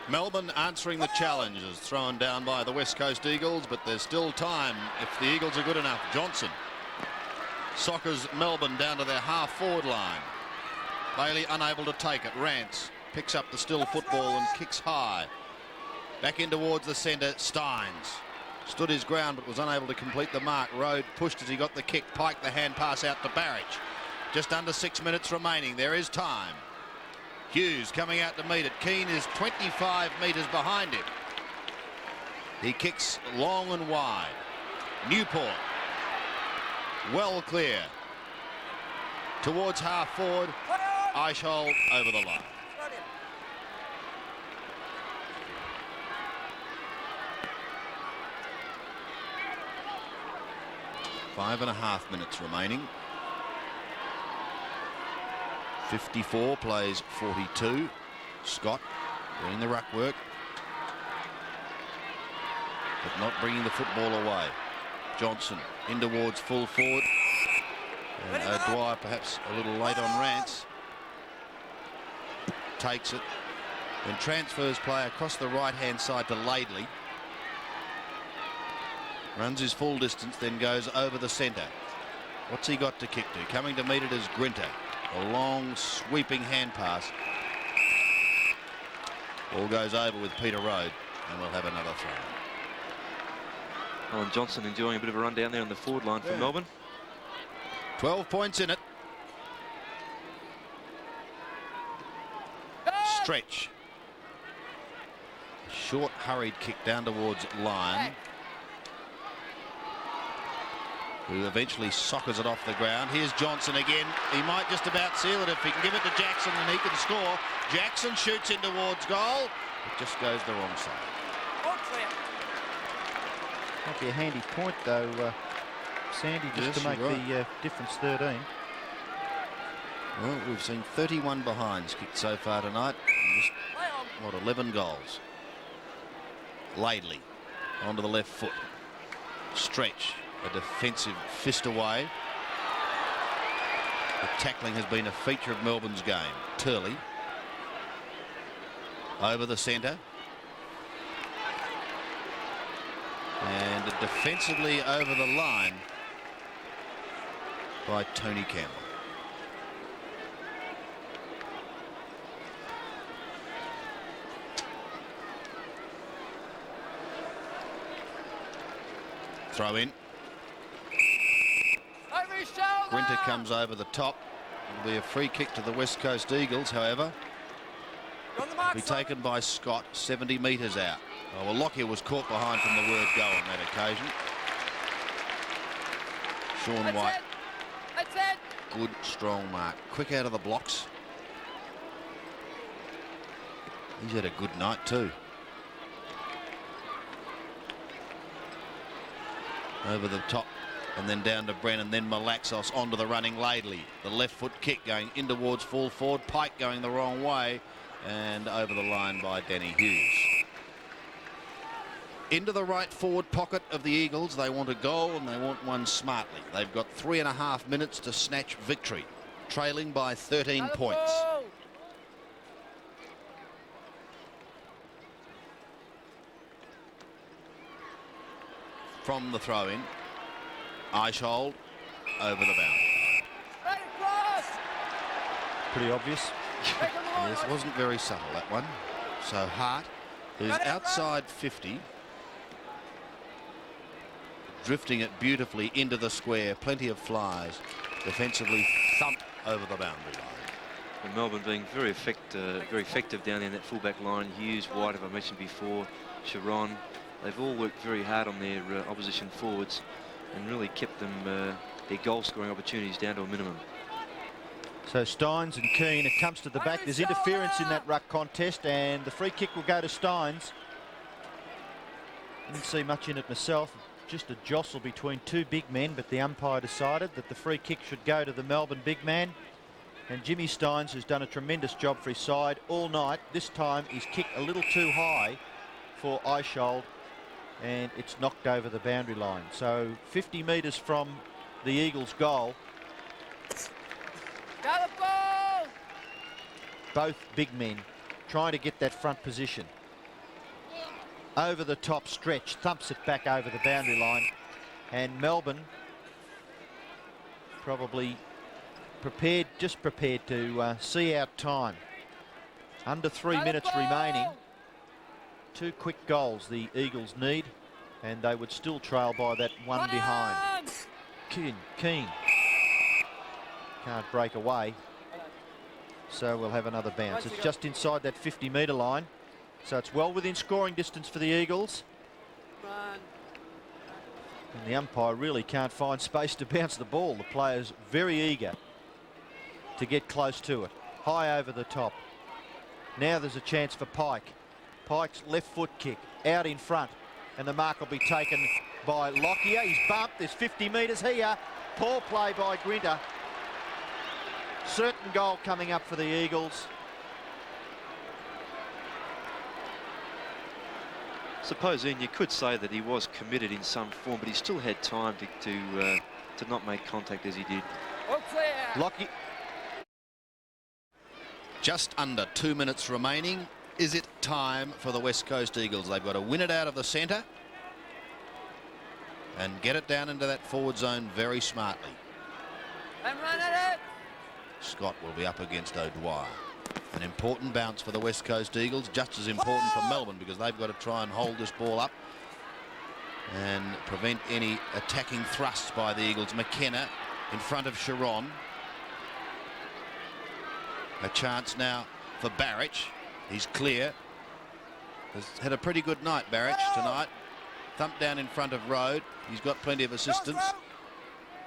Melbourne answering the challenge is thrown down by the West Coast Eagles, but there's still time if the Eagles are good enough. Johnson soccers Melbourne down to their half-forward line. Bailey unable to take it. Rance picks up the still football and kicks high. Back in towards the centre. Steins stood his ground but was unable to complete the mark. Rode pushed as he got the kick. Pike the hand pass out to Barrage. Just under 6 minutes remaining. There is time. Hughes coming out to meet it. Keane is 25 metres behind him. He kicks long and wide. Newport well clear towards half forward. Eishold over the line. 5.5 minutes remaining. 54 plays 42. Scott doing the ruck work, but not bringing the football away. Johnson in towards full forward. And O'Dwyer perhaps a little late on Rance. Takes it. Then transfers play across the right-hand side to Laidley. Runs his full distance, then goes over the centre. What's he got to kick to? Coming to meet it is Grinter. A long sweeping hand pass. Ball goes over with Peter Rode, and we'll have another throw. Alan Johnson enjoying a bit of a run down there on the forward line for Melbourne. 12 points in it. Stretch. Short hurried kick down towards Lyon, who eventually soccers it off the ground. Here's Johnson again. He might just about seal it if he can give it to Jackson, and he can score. Jackson shoots in towards goal. It just goes the wrong side. Might be a handy point though, Sandy, just to make the difference 13. Well, we've seen 31 behinds kicked so far tonight. Just, what, 11 goals. Laidley onto the left foot. Stretch. A defensive fist away. The tackling has been a feature of Melbourne's game. Turley over the centre, and defensively over the line by Tony Campbell. Throw in. Grinter comes over the top. It'll be a free kick to the West Coast Eagles, however. Be taken by Scott 70 metres out. Oh, well, Lockyer was caught behind from the word go on that occasion. Sean White. Good, strong mark. Quick out of the blocks. He's had a good night too. Over the top. And then down to Brennan, then Malaxos onto the running Laidley. The left foot kick going in towards full forward. Pike going the wrong way, and over the line by Danny Hughes. Into the right forward pocket of the Eagles. They want a goal, and they want one smartly. They've got 3.5 minutes to snatch victory, trailing by 13 points. From the throw-in. Eishold over the boundary. Pretty obvious. Yes, it wasn't very subtle, that one. So Hart, who's outside 50, drifting it beautifully into the square. Plenty of flies. Defensively thumped over the boundary line. And Melbourne being very effective down there in that fullback line. Hughes, White, as I mentioned before, Sharon. They've all worked very hard on their opposition forwards and really kept them their goal scoring opportunities down to a minimum. So Steins and Keane, it comes to the back. There's interference in that ruck contest, and the free kick will go to Steins. Didn't see much in it myself. Just a jostle between two big men, but the umpire decided that the free kick should go to the Melbourne big man. And Jimmy Steins, who's done a tremendous job for his side all night, this time he's kicked a little too high for Eishold, and it's knocked over the boundary line. So 50 metres from the Eagles' goal. Got the ball! Both big men trying to get that front position. Over the top stretch, thumps it back over the boundary line, and Melbourne probably just prepared to see out time. Under 3 minutes remaining. 2 quick goals the Eagles need, and they would still trail by that one behind. Keane can't break away, so we'll have another bounce. It's just inside that 50-metre line, so it's well within scoring distance for the Eagles. And the umpire really can't find space to bounce the ball. The player's very eager to get close to it. High over the top. Now there's a chance for Pike. Pike's left foot kick out in front, and the mark will be taken by Lockyer. He's bumped. There's 50 metres here. Poor play by Grinter. Certain goal coming up for the Eagles. Suppose, Ian, you could say that he was committed in some form, but he still had time to not make contact as he did. Lockyer. Just under 2 minutes remaining. Is it time for the West Coast Eagles? They've got to win it out of the centre and get it down into that forward zone very smartly. I'm running it. Scott will be up against O'Dwyer. An important bounce for the West Coast Eagles, just as important for Melbourne, because they've got to try and hold this ball up and prevent any attacking thrusts by the Eagles. McKenna in front of Sharon. A chance now for Barrich. He's clear. Has had a pretty good night, Barrich, tonight. Thumped down in front of Road. He's got plenty of assistance.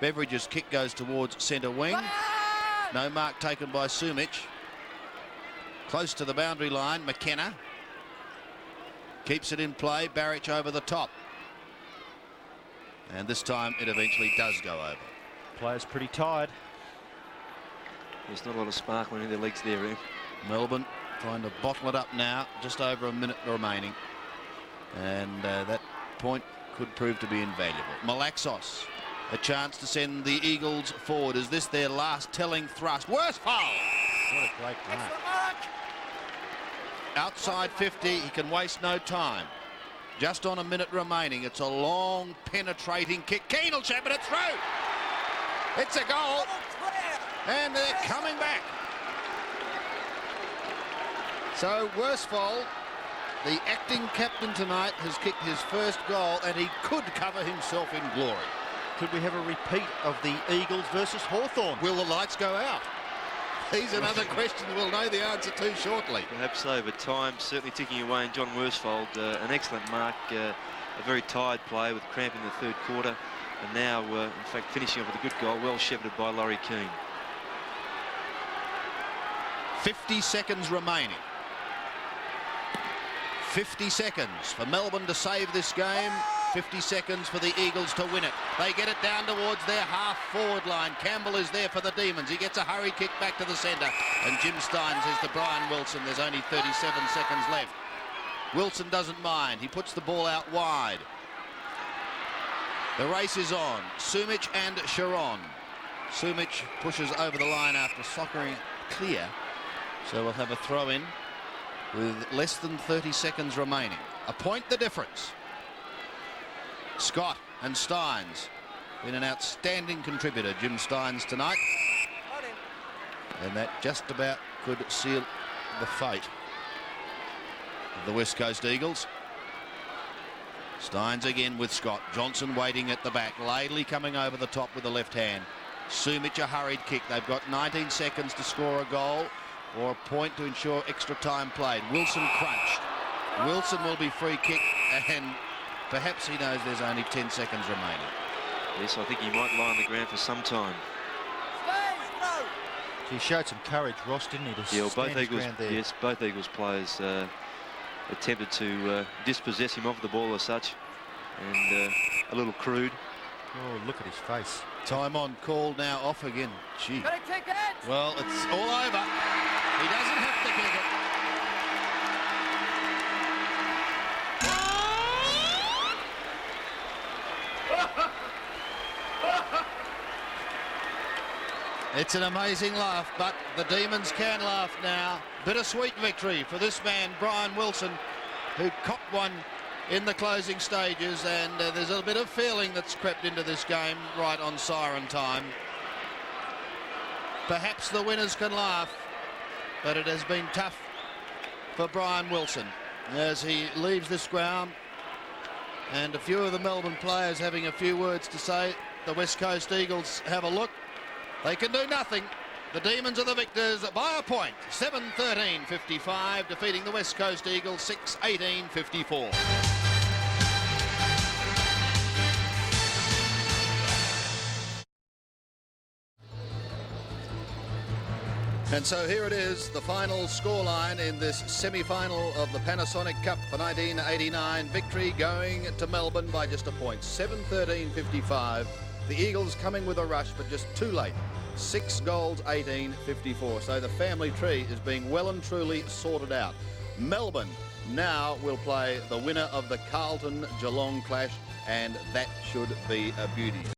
Beveridge's kick goes towards centre wing. No mark taken by Sumic. Close to the boundary line, McKenna. Keeps it in play, Barrich over the top. And this time it eventually does go over. Player's pretty tired. There's not a lot of sparkling in their legs there, Ian. Melbourne trying to bottle it up now, just over a minute remaining. And that point could prove to be invaluable. Malaxos, a chance to send the Eagles forward. Is this their last telling thrust? Worst foul! What a great mark. Outside 50, he can waste no time. Just on a minute remaining. It's a long, penetrating kick. Keane will chip it through. It's a goal. And they're coming back. So Worsfold, the acting captain tonight, has kicked his first goal, and he could cover himself in glory. Could we have a repeat of the Eagles versus Hawthorn? Will the lights go out? These are another question we'll know the answer to shortly. Perhaps so, but time certainly ticking away. And John Worsfold, an excellent mark, a very tired play with cramp in the third quarter, and now, in fact, finishing up with a good goal, well shepherded by Laurie Keane. 50 seconds remaining. 50 seconds for Melbourne to save this game. 50 seconds for the Eagles to win it. They get it down towards their half-forward line. Campbell is there for the Demons. He gets a hurry kick back to the centre. And Jim Stein says to Brian Wilson, there's only 37 seconds left. Wilson doesn't mind. He puts the ball out wide. The race is on. Sumic and Sharon. Sumic pushes over the line after soccering clear. So we'll have a throw in with less than 30 seconds remaining. A point the difference. Scott and Steins been an outstanding contributor, Jim Steins, tonight. And that just about could seal the fate of the West Coast Eagles. Steins again with Scott. Johnson waiting at the back. Laidley coming over the top with the left hand. Sumic a hurried kick. They've got 19 seconds to score a goal or a point to ensure extra time played. Wilson crunched. Wilson will be free kick, and perhaps he knows there's only 10 seconds remaining. Yes, I think he might lie on the ground for some time. He showed some courage, Ross, didn't he? To Yeah, stand his ground there. yes, both Eagles players attempted to dispossess him of the ball as such, and a little crude. Oh, look at his face. Time on call now off again. Gee. Well, it's all over. He doesn't have to kick it. It's an amazing laugh, but the Demons can laugh now. Bittersweet victory for this man, Brian Wilson, who copped one in the closing stages, and there's a bit of feeling that's crept into this game right on siren time. Perhaps the winners can laugh, but it has been tough for Brian Wilson as he leaves this ground, and a few of the Melbourne players having a few words to say. The West Coast Eagles have a look. They can do nothing. The Demons are the victors by a point. 7-13-55, defeating the West Coast Eagles 6-18-54. And so here it is, the final scoreline in this semi-final of the Panasonic Cup for 1989. Victory going to Melbourne by just a point. 7-13-55. The Eagles coming with a rush, but just too late. 6 goals, 18-54. So the family tree is being well and truly sorted out. Melbourne now will play the winner of the Carlton-Geelong clash, and that should be a beauty.